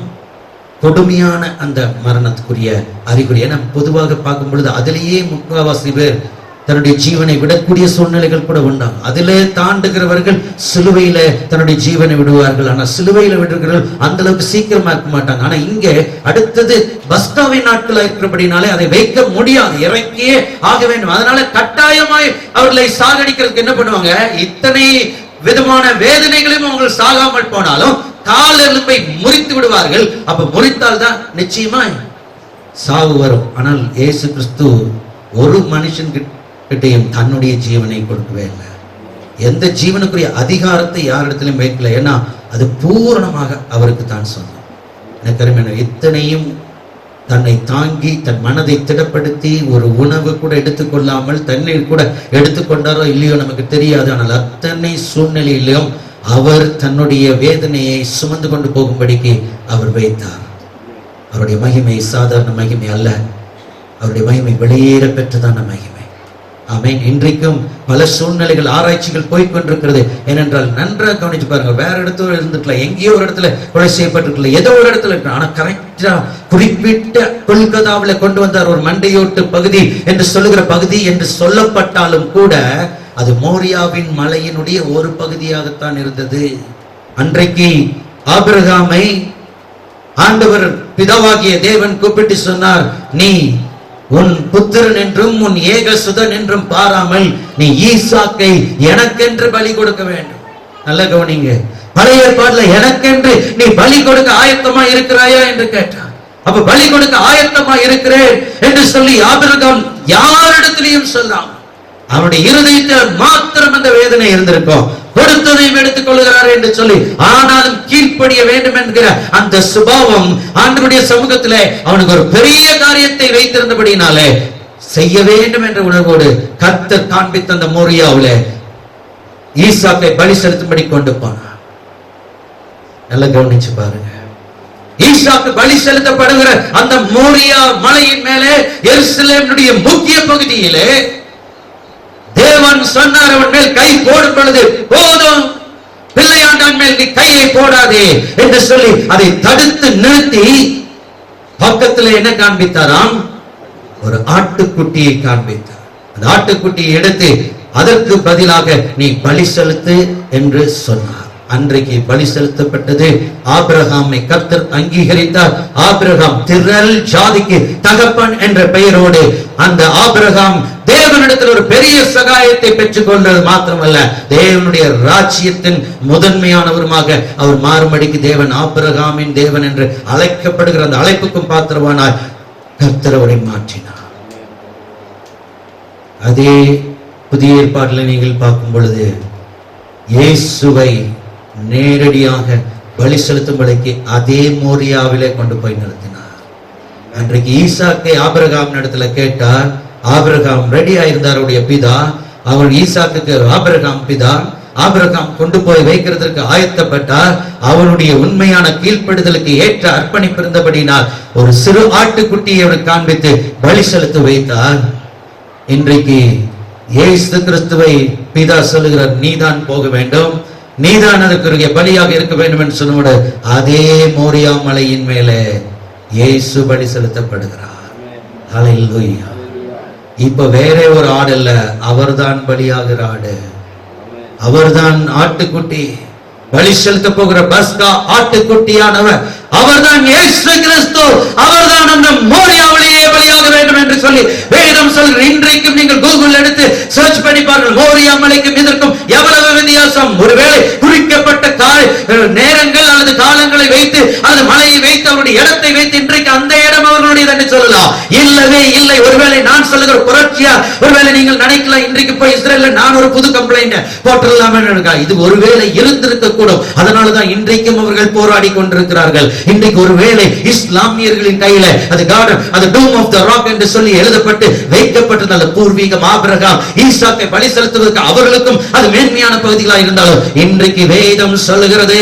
கொடுமையான அந்த மரணத்துக்குரிய அறிகுறி. ஏன்னா பொதுவாக பார்க்கும் பொழுது அதிலேயே முக்காவாசி பேர் தன்னுடைய ஜீவனை விடக்கூடிய சூழ்நிலைகள் கூட உண்டாகும். அதிலே தாண்டுகிறவர்கள் சிலுவையில தன்னுடைய ஜீவனை விடுவார்கள். ஆனா சிலுவையில விடுகிறவர்கள் அந்த அளவுக்கு சீக்கிரமா இருக்க மாட்டாங்க. ஆனா இங்கே அடுத்தது பஸ்காவின் நாட்கள் இருக்கிறபடினாலே அதை வைக்க முடியாது, இறக்கியே ஆக வேண்டும். அதனால கட்டாயமாய் அவர்களை சாகடிக்கிறதுக்கு என்ன பண்ணுவாங்க, இத்தனை விதமான வேதனைகளையும் அவங்க சாகாமல் போனாலும் கால் எலும்பை முறித்து விடுவார்கள். அப்ப முறித்தால் தான் நிச்சயமா சாவு வரும். ஆனால் இயேசு கிறிஸ்து ஒரு மனுஷன் கிட்டையும் தன்னுடைய ஜீவனை கொடுக்கவே இல்லை. எந்த ஜீவனுக்குரிய அதிகாரத்தை யாரிடத்திலும் வைக்கல. ஏன்னா அது பூரணமாக அவருக்கு தான் சொந்தம். எனக்கு இத்தனையும் தன்னை தாங்கி தன் மனதை திடப்படுத்தி ஒரு உணவு கூட எடுத்துக்கொள்ளாமல் தண்ணீர் கூட எடுத்துக்கொண்டாரோ இல்லையோ நமக்கு தெரியாது. ஆனால் அத்தனை சூழ்நிலையிலும் அவர் தன்னுடைய வேதனையை சுமந்து கொண்டு போகும்படிக்கு அவர் வைத்தார். அவருடைய மகிமை சாதாரண மகிமை அல்ல. அவருடைய மகிமை வெளியேற பெற்றதான மகிமை. ஆமென். இன்றைக்கும் பல சூழ்நிலைகள் ஆராய்ச்சிகள் போய்கொண்டிருக்கிறது. ஏனென்றால் நன்றாக கவனிச்சு பாருங்க, வேற இடத்துல இருந்துக்கலாம், எங்கேயோ ஒரு இடத்துல கொலை செய்யப்பட்டிருக்கலாம், ஏதோ ஒரு இடத்துல இருக்கு. ஆனா கரெக்டா குறிப்பிட்ட கொல்கத்தாவில கொண்டு வந்தார். ஒரு மண்டையோட்டு பகுதி என்று சொல்லுகிற பகுதி என்று சொல்லப்பட்டாலும் கூட அது மோரியாவின் மலையினுடைய ஒரு பகுதியாகத்தான் இருந்தது. அன்றைக்கு ஆபிரகாமை ஆண்டவர் பிதாவாகிய தேவன் கூப்பிட்டு சொன்னார், நீ உன் புத்திரன் என்றும் உன் ஏகசுதன் என்றும் பாராமல் நீ ஈசாக்கை எனக்கென்று பலி கொடுக்க வேண்டும். நல்ல கவனிங்க, பழைய ஏற்பாடுல எனக்கென்று நீ பலி கொடுக்க ஆயத்தமா இருக்கிறாயா என்று கேட்டார். அப்ப பலி கொடுக்க ஆயத்தமா இருக்கிறேன் என்று சொல்லி ஆபிரகாம் யாரிடத்திலையும் சொல்லாம அவனுடைய இருதயத்தில் மாத்திரம் அந்த வேதனை இருந்திருக்கும். கொடுத்ததையும் எடுத்துக் கொள்கிறார் என்று சொல்லி, ஆனாலும் கீழ்ப்படிய வேண்டும் என்கிற அந்த சுபாவம் ஆண்டவருடைய சமூகத்திலே அவனுக்கு ஒரு பெரிய காரியத்தை வைத்திருந்தபடினாலே செய்ய வேண்டும் என்ற உணர்வோடு கர்த்தர் காண்பித்த அந்த மோரியாவிலே ஈசாக்கை பலி செலுத்தும்படி கொண்டு போனார். நல்லா கவனிச்சு பாருங்க. ஈசாக்கு பலி செலுத்தப்படுகிற அந்த மோரியா மலையின் மேலே எருசலேமுடைய முக்கிய பகுதியிலே தேவன் சொன்னார், அவன் மேல் கை போடும் பொழுது போதும், பிள்ளையாண்டான் மேல் நீ கையை போடாதே என்று சொல்லி அதை தடுத்து நிறுத்தி பக்கத்தில் என்ன காண்பித்தாராம்? ஒரு ஆட்டுக்குட்டியை காண்பித்தார். அந்த ஆட்டுக்குட்டியை எடுத்து அதற்கு பதிலாக நீ பலி செலுத்து என்று சொன்னார். அன்றைக்கு பலி செலுத்தப்பட்டது. ஆபிரகாமை கர்த்தர் அங்கீகரித்தார். ஆபிரகாம் திரள் ஜாதிக்கு தகப்பன் என்ற பெயரோடு அந்த ஆபிரகாம் தேவனிடத்தில் ஒரு பெரிய சகாயத்தை பெற்றுக் கொண்டது மாத்திரமல்ல, தேவனுடைய ராஜ்யத்தின் முதன்மையானவருமாக அவர் மாறும்படிக்கு தேவன் ஆபிரகாமின் தேவன் என்று அழைக்கப்படுகிற அந்த அழைப்புக்கும் பாத்திரமானார். கர்த்தர் அவரை மாற்றினார். அதே புதிய ஏற்பாட்டில் நீங்கள் பார்க்கும் பொழுது இயேசுவை நேரடியாக பலி செலுத்தும்படிக்கு அதே மோரியாவிலே கொண்டு போய் நிறுத்தினார். அன்றைக்கு ஈசாக்கை ஆபிரகாம் இடத்துல கேட்டார். ஆபிரகாம் ரெடியா இருந்தார். அவருடைய பிதா அவர் ஈசாக்குக்கு ஆபிரகாம் பிதா. ஆபிரகாம் கொண்டு போய் வைக்கிறதுக்கு ஆயத்தப்பட்டார். அவனுடைய உண்மையான கீழ்ப்படுதலுக்கு ஏற்ற அர்ப்பணிப்பு இருந்தபடினால் ஒரு சிறு ஆட்டுக்குட்டியை அவர் காண்பித்து பலி செலுத்த வைத்தார். இன்றைக்கு இயேசு கிறிஸ்துவை பிதா சொல்லுகிறார், நீதான் போக வேண்டும், நீதான் அதற்கு பலியாக இருக்க வேண்டும் என்று சொன்னோடு அதே மோரியா மலையின் மேலே இயேசு பலி செலுத்தப்படுகிறார். ஹல்லேலூயா. இப்ப வேற ஒரு ஆடு அல்ல, அவர்தான் பலியாகிற ஆடு, அவர்தான் ஆட்டுக்குட்டி. பலி செலுத்த போகிற பஸ்கா ஆட்டுக்குட்டியானவர் அவர்தான் இயேசு கிறிஸ்து. அவர்தான் அந்த மோரியாவிலேயே பலியாக வேண்டும் என்று சொல்லி வேதம் சொல்கிற. இன்றைக்கும் நீங்கள் கூகுள் எடுத்து சர்ச் பண்ணி பாருங்கள், மோரியா மலைக்கும் இதற்கும் எவ்வளவு வித்தியாசம். ஒருவேளை குறிக்கப்பட்ட நேரங்கள் அல்லது காலங்களை வைத்து அல்லது மலையை வைத்து அவருடைய இடத்தை வைத்து இன்றைக்கு அந்த இடம் அவர்களுடைய என்று சொல்லலாம். இல்லவே இல்லை. ஒருவேளை நான் சொல்லுகிற புரட்சியா ஒருவேளை நீங்கள் நினைக்கலாம், இன்றைக்கு போய் இஸ்ரேல்ல நான் ஒரு புது கம்ப்ளைண்ட் போட்டுடலாமே. இது ஒருவேளை இருந்திருக்க கூடும். அதனாலதான் இன்றைக்கும் அவர்கள் போராடி கொண்டிருக்கிறார்கள். இன்றைக்கு ஒருவேளை இஸ்லாமியர்களின் கையில அது கார்டன், அது டூம் ஆஃப் தி ராக் என்று சொல்லி எழுதப்பட்டு வைக்கப்பட்டது. அந்த பூர்வீகம் ஆபிரகாம் ஈசாக்கை பலி செலுத்துவதற்கு அவர்களுக்கும் அது மேன்மையான பகுதிகளாக இருந்தாலும் இன்றைக்கு வேதம் சொல்லுகிறது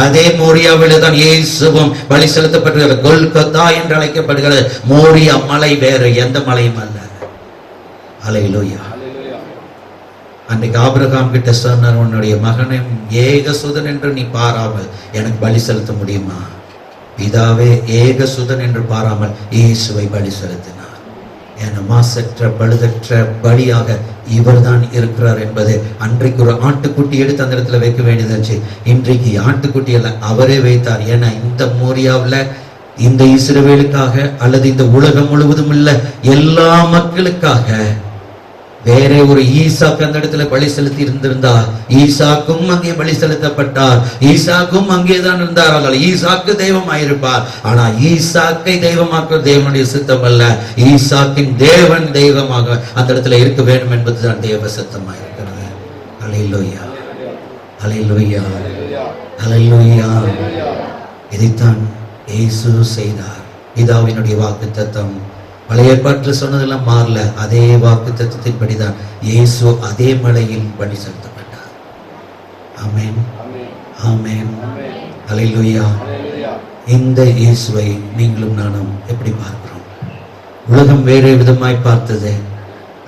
அதே மோரியாவில் தான் இயேசுவும் பலி செலுத்தப்பட்டிருக்கிற கொல்கத்தா என்று அழைக்கப்படுகிறது. மோரியா மலை வேறு எந்த மலையும் அல்ல. ஹல்லேலூயா. அன்றைக்கு ஆபிரகாம் கிட்ட சொன்னார், உன்னுடைய மகனை ஏகசுதன் என்று நீ பாராமல் எனக்கு பலி செலுத்த முடியுமா? பிதாவே ஏகசுதன் என்று பாராமல் இயேசுவை பலி செலுத்தினார். என மாசற்ற பழுதற்ற பலியாக இவர் தான் இருக்கிறார் என்பது அன்றைக்கு ஒரு ஆட்டுக்குட்டி எடுத்து அந்த இடத்துல வைக்க வேண்டியதாச்சு. இன்றைக்கு ஆட்டுக்குட்டி அல்ல, அவரே வைத்தார். ஏன்னா இந்த மோரியாவில் இந்த இஸ்ரவேலுக்காக அல்லது இந்த உலகம் முழுவதும் உள்ள எல்லா மக்களுக்காக வேற ஒரு ஈசாக்கு அந்த இடத்துல பலி செலுத்தி இருந்திருந்தா, ஈசாக்கும் அங்கே பலி செலுத்தப்பட்டார், ஈசாக்கும் அங்கேதான் இருந்தார்கள், ஈசாக்கு தெய்வமாயிருப்பார். ஆனா ஈசாக்கை தெய்வமாக்க தேவனுடைய சித்தம் அல்ல. ஈசாக்கின் தேவன் தெய்வமாக அந்த இடத்துல இருக்க வேண்டும் என்பதுதான் தேவ சித்தமாயிருக்கிறது. ஹல்லேலூயா, ஹல்லேலூயா, ஹல்லேலூயா. இதைத்தான் இயேசு செய்தார். பிதாவினுடைய வாக்குத்தத்தம் பழைய ஏற்பாட்டில் சொன்னதெல்லாம் மாறல. அதே வாக்கு தத்துவத்தின்படிதான் இயேசு அதே மலையில் பலி செலுத்தப்பட்டார். ஆமென், ஆமென், ஹல்லேலூயா. இந்த இயேசுவை நீங்களும் நானும் எப்படி பார்க்கிறோம்? உலகம் வேறு விதமாய் பார்த்தது,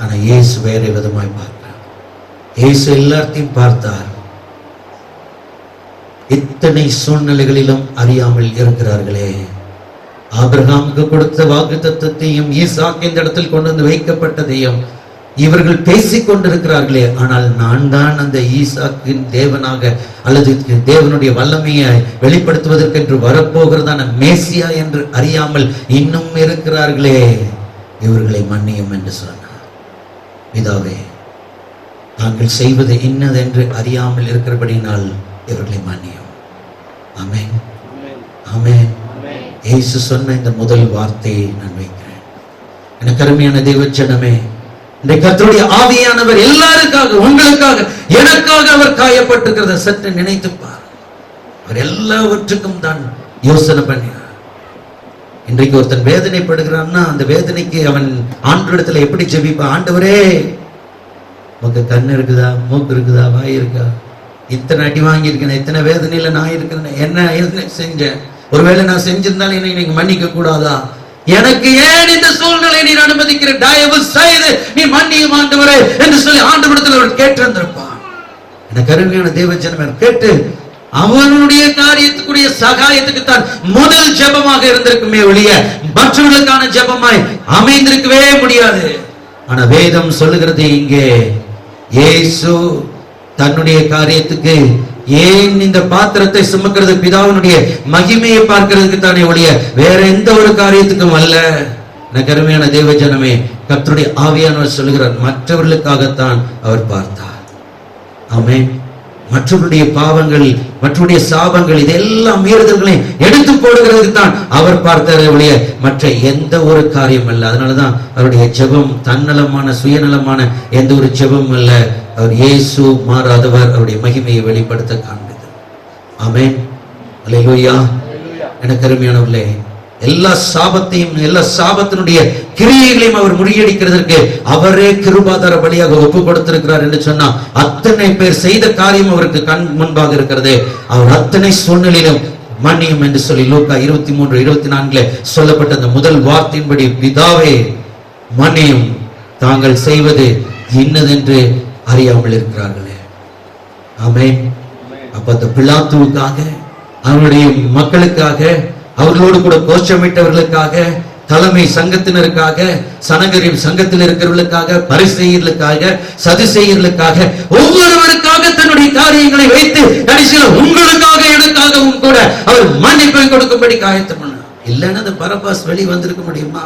ஆனா இயேசு வேறு விதமாய் பார்க்கிறார். இயேசு எல்லாத்தையும் பார்த்தார். இத்தனை சூழ்நிலைகளிலும் அறியாமல் இருக்கிறார்களே. ஆபிரகாமுக்கு கொடுத்த வாக்கு தத்துவத்தையும் ஈசாக்கு இந்த இடத்தில் கொண்டு வந்து வைக்கப்பட்டதையும் இவர்கள் பேசிக் கொண்டிருக்கிறார்களே. ஆனால் நான் தான் அந்த ஈசாக்கின் தேவனாக அல்லது தேவனுடைய வல்லமையை வெளிப்படுத்துவதற்கென்று வரப்போகிறதான மேசியா என்று அறியாமல் இன்னும் இருக்கிறார்களே. இவர்களை மன்னியும் என்று சொன்னார். பிதாவே, தாங்கள் செய்வது இன்னதென்று அறியாமல் இருக்கிறபடினால் இவர்களை மன்னியும். ஆமென், ஆமென். இயேசு சொன்ன இந்த முதல் வார்த்தையை நான் வைக்கிறேன். எனக்கு அருமையான தேவஜனமே, இன்றைக்கு கர்த்தருடைய ஆவியானவர் எல்லாருக்காக, உங்களுக்காக, எனக்காக அவர் காயப்பட்டிருக்கிறத சற்று நினைத்துப்பார். அவர் எல்லாவற்றுக்கும் தான் யோசனை பண்ணினார். இன்றைக்கு ஒருத்தன் வேதனைப்படுகிறான்னா அந்த வேதனைக்கு அவன் ஆண்டவரிடத்துல எப்படி ஜெபிப்பான்? ஆண்டவரே, உங்க கண்ணு இருக்குதா, மூக்கு இருக்குதா, வாய் இருக்கா? இத்தனை அடி வாங்கியிருக்கேன், இத்தனை வேதனையில நான் இருக்கிறேன், என்ன செஞ்சேன்? ஒருவேளை நான் செஞ்சிருந்தாலும் என்னை நீங்க மன்னிக்க கூடாதா? எனக்கு ஏன் இந்த சூழ்நிலை நீ அனுமதிக்கிற? தயவு செய்து நீ மன்னியும் ஆண்டவரே என்று சொல்லி ஆண்டவரிடத்தில் அவர் கேட்டிருந்திருப்பான். எனக்கு அருமையான தேவ ஜனமே, கேட்டு அவனுடைய காரியத்துக்குரிய சகாயத்துக்கு தான் முதல் ஜெபமாக இருந்திருக்குமே ஒழிய மற்றவர்களுக்கான ஜெபமாய் அமைந்திருக்கவே முடியாது. ஆனா வேதம் சொல்லுகிறது, இங்கே இயேசு தன்னுடைய காரியத்துக்கு, ஏன் இந்த பாத்திரத்தை சுமக்கிறது, பிதாவினுடைய மகிமையை பார்க்கிறதுக்கு தானே ஒழிய வேற எந்த ஒரு காரியத்துக்கும் அல்ல. எனக்கு அருமையான தேவ ஜனமே, கர்த்தருடைய ஆவியானவர் சொல்லுகிறார், மற்றவர்களுக்காகத்தான் அவர் பார்த்தார். ஆமென். மற்றவருடைய பாவங்கள், மற்றவருடைய சாபங்கள், இதெல்லாம் மீறுதல்களை எடுத்து போடுகிறதுக்கு தான் அவர் பார்த்தாரே ஒழிய மற்ற எந்த ஒரு காரியம் அல்ல. அதனாலதான் அவருடைய ஜெபம் தன்னலமான, சுயநலமான எந்த ஒரு ஜெபம் அல்ல. அவர் இயேசு மாறாதவர், அவருடைய மகிமையை வெளிப்படுத்த காண்பது. ஆமென். அல்லேலூயா. எனக்கு அருமையானவர்களே, எல்லா சாபத்தையும், எல்லா சாபத்தினுடைய கிரியைகளையும் அவர் முறியடிக்கிறதற்கு அவரே கிருபாதார பலியாக ஒப்பு கொடுத்திருக்கிறார் என்று சொன்னா, அத்தனை பேர் செய்த காரியம் அவருக்கு கண் முன்பாக இருக்கிறது. அவர் அத்தனை சூழ்நிலையிலும் மன்னியும் என்று சொல்லி லூக்கா 23:24 சொல்லப்பட்ட அந்த முதல் வார்த்தையின்படி, பிதாவே மன்னியும், தாங்கள் செய்வது இன்னதென்று அறியாமல் இருக்கிறார்களே. ஆமென். அப்ப அந்த பிலாத்துவுக்காக, அவருடைய மக்களுக்காக, அவர்களோடு கூட கோஷமிட்டவர்களுக்காக, தலைமை சங்கத்தினருக்காக, சனகரின் சங்கத்தில் இருக்கிறவர்களுக்காக, பரிசேயர்களுக்காக, சதுசேயர்களுக்காக, ஒவ்வொருவருக்காக தன்னுடைய காரியங்களை வைத்து கடைசியில் உங்களுக்காக, எனக்காகவும் கூட அவர் மன்னிப்பை கொடுக்கும்படி காயத்தம் பண்ணார். இல்லைன்னா அந்த பரபாஸ் வெளியே வந்திருக்க முடியுமா?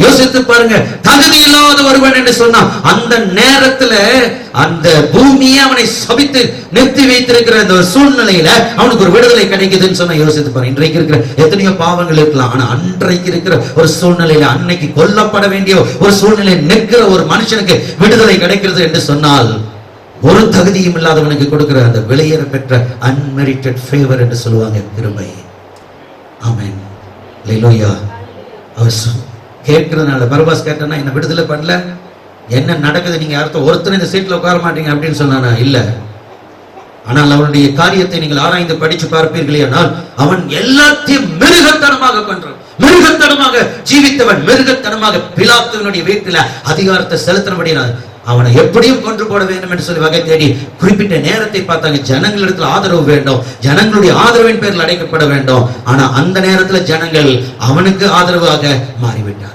யோசித்து பாருங்க. தகுதி இல்லாத ஒருவன் என்று சொன்னா அந்த நேரத்துல அந்த பூமியை அவனை சபித்து நிறுத்தி வைத்திருக்கிற அந்த சூழ்நிலையில அவனுக்கு ஒரு விடுதலை கிடைக்குதுன்னு சொன்னா யோசித்து பாருங்க. இன்றைக்கு இருக்கிற எத்தனையோ பாவங்கள் இருக்கலாம், ஆனா அன்றைக்கு இருக்கிற ஒரு சூழ்நிலையில, அன்னைக்கு கொல்லப்பட வேண்டிய ஒரு சூழ்நிலை நிற்கிற ஒரு மனுஷனுக்கு விடுதலை கிடைக்கிறது என்று சொன்னால், ஒரு தகுதியும் இல்லாதவனுக்கு கொடுக்கிற அந்த விலையேற பெற்ற அன்மெரிட்டட் ஃபேவர் என்று சொல்லுவாங்க, கிருபை. ஆமென். அல்லேலூயா. அவர் கேட்கிறதுனால, பரபாஸ் கேட்டனா என்ன விடுதலை பண்ணல, என்ன நடக்குது, நீங்க யார்த்த ஒருத்தர் இந்த சீட்ல உட்கார மாட்டீங்க அப்படின்னு சொன்னானா? இல்ல. ஆனால் அவனுடைய காரியத்தை நீங்கள் ஆராய்ந்து படிச்சு பார்ப்பீர்களே, ஆனால் அவன் எல்லாத்தையும் மிருகத்தனமாக கொன்றான், மிருகத்தனமாக ஜீவித்தவன், மிருகத்தனமாக பிலாத்துவினுடைய வீட்டில அதிகாரத்தை செலுத்தினபடினால் அவனை எப்படியும் கொன்று போட வேண்டும் என்று சொல்லி வகை தேடி குறிப்பிட்ட நேரத்தை பார்த்தாங்க. ஜனங்களிடத்தில் ஆதரவு வேண்டும், ஜனங்களுடைய ஆதரவின் பேரில் அடைக்கப்பட வேண்டும். ஆனா அந்த நேரத்தில் ஜனங்கள் அவனுக்கு ஆதரவாக மாறிவிட்டார்.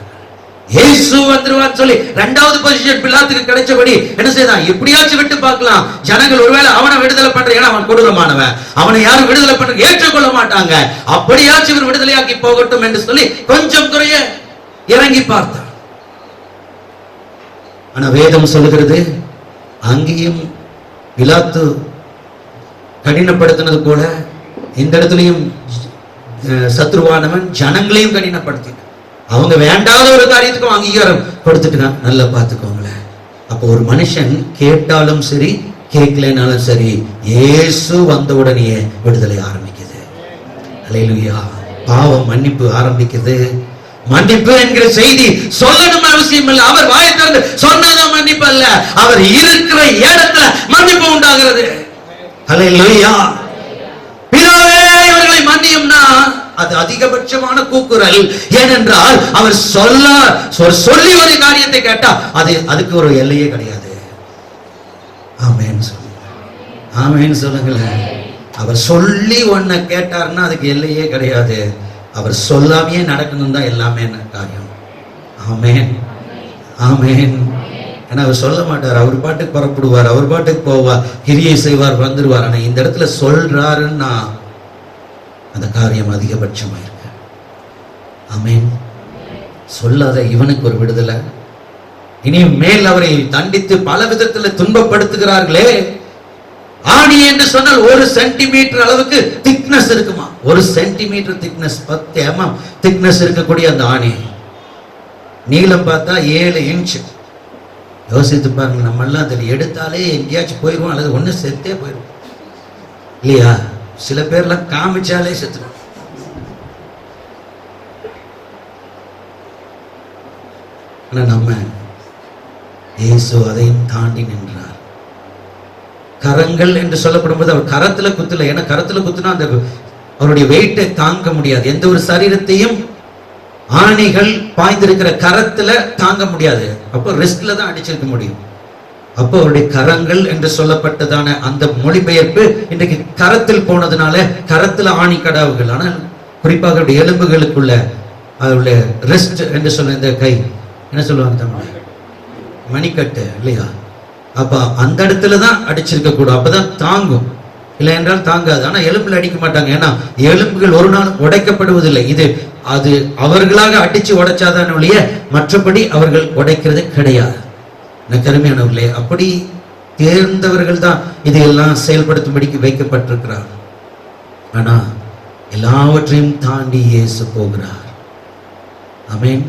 இயேசு வந்துருவான்னு சொல்லி இரண்டாவது பொசிஷன் பிலாத்துக்கு கிடைச்சபடி என்ன செய்தான்? எப்படியாச்சும் விட்டு பார்க்கலாம். ஜனங்கள் ஒருவேளை அவனை விடுதலை பண்ற, ஏன்னா அவன் கொடூரமானவன், அவனை யாரும் விடுதலை பண்ற ஏற்றுக்கொள்ள மாட்டாங்க, அப்படியாச்சும் இவர் விடுதலையாக்கி போகட்டும் என்று சொல்லி கொஞ்சம் குறைய இறங்கி பார்த்தான். ஆனா வேதம் சொல்லுகிறது, அங்கேயும் பிலாத்து கடினப்படுத்தினது போல இந்த இடத்துலயும் சத்ருவானவன் ஜனங்களையும் கடினப்படுத்தினான். அவங்க வேண்டாத ஒரு காரியத்துக்கும் அங்கீகாரம் கொடுத்துட்டு நல்லா பார்த்துக்கோங்களேன். அப்போ ஒரு மனுஷன் கேட்டாலும் சரி, கேட்கலனாலும் சரி, இயேசு வந்த உடனே விடுதலை ஆரம்பிக்குது. அல்லேலூயா. பாவம் மன்னிப்பு ஆரம்பிக்குது. மன்னிப்பு என்கிற செய்தி சொல்லணும் அவசியம் இல்லை. அவர் வாயை திறந்து சொன்னாதான் மன்னிப்பு அல்ல, அவர் இருக்கிற இடத்துல மன்னிப்பு உண்டாகிறது. அல்லேலூயா. பிதாவே இவர்களை மன்னியும்னா அது அதிகபட்சமான கூக்குரல். ஏனென்றால் அவர் சொல்லி ஒரு காரியத்தை கேட்டா அதுக்கு ஒரு எல்லையே கிடையாது. ஆமென் சொல்லுங்க, ஆமென் சொல்லுங்களேன். அவர் சொல்லி ஒன்ன கேட்டார்னா அதுக்கு எல்லையே கிடையாது. அவர் சொல்லாமையே நடக்கணும் தான் எல்லாமே காரியம். ஆமென், ஆமென். ஏன்னா அவர் சொல்ல மாட்டார், அவர் பாட்டுக்கு புறப்படுவார், அவர் பாட்டுக்கு போவார், கிரியை செய்வார், வந்துடுவார். ஆனா இந்த இடத்துல சொல்றாருன்னா அந்த காரியம் அதிகபட்சமா இருக்கு. ஆமென். சொல்லாத இவனுக்கு ஒரு விடுதலை. இனி மேல் அவரை தண்டித்து பல விதத்தில் துன்பப்படுத்துகிறார்களே. ஆணி என்று சொன்னால் 1 சென்டிமீட்டர் அளவுக்கு திக்னஸ் இருக்குமா? 1 சென்டிமீட்டர் திக்னஸ், 10 mm திக்னஸ் இருக்கக்கூடிய அந்த ஆணி, நீளம் பார்த்தா 7 இன்ச், யோசித்து பாருங்க, நம்ம எல்லாம் அதில் எடுத்தாலே எங்கேயாச்சும் போயிடுவோம், அல்லது ஒண்ணு செத்தே போயிடுவோம் இல்லையா? சில பேர்லாம் காமிச்சாலே செத்துடும். ஆனா நம்ம இயேசு அதையும் தாண்டி நின்றார். கரங்கள் என்று சொல்லப்படும் போது அவர் கரத்துல குத்துல, ஏன்னா கரத்துல குத்துனா அந்த அவருடைய வெயிட்டை தாங்க முடியாது. எந்த ஒரு சரீரத்தையும் ஆணிகள் பாய்ந்திருக்கிற கரத்துல தாங்க முடியாது. அப்போ ரிஸ்க்ல தான் அடிச்சிருக்க முடியும். அப்போ அவருடைய கரங்கள் என்று சொல்லப்பட்டதான அந்த மொழிபெயர்ப்பு இன்றைக்கு கரத்தில் போனதுனால கரத்துல ஆணி கடாவுகள். ஆனால் குறிப்பாக அவருடைய எலும்புகளுக்குள்ள அவருடைய ரெஸ்ட் என்று சொல்ல இந்த கை என்ன சொல்லுவாங்க தமிழ், மணிக்கட்டு இல்லையா? அப்ப அந்த இடத்துல தான் அடிச்சிருக்க கூடும், அப்பதான் தாங்கும், இல்லை என்றால் தாங்காது. ஆனா எலும்புல அடிக்க மாட்டாங்க, ஏன்னா எலும்புகள் ஒரு நாள் உடைக்கப்படுவதில்லை. இது அது அவர்களாக அடிச்சு உடைச்சாதான் ஒழிய மற்றபடி அவர்கள் உடைக்கிறது கிடையாது. கருமையானவர்களே, அப்படி தேர்ந்தவர்கள் தான் இதையெல்லாம் செயல்படுத்தும்படிக்கு வைக்கப்பட்டிருக்கிறார். ஆனா எல்லாவற்றையும் தாண்டி இயேசு போகிறார். ஆமென்.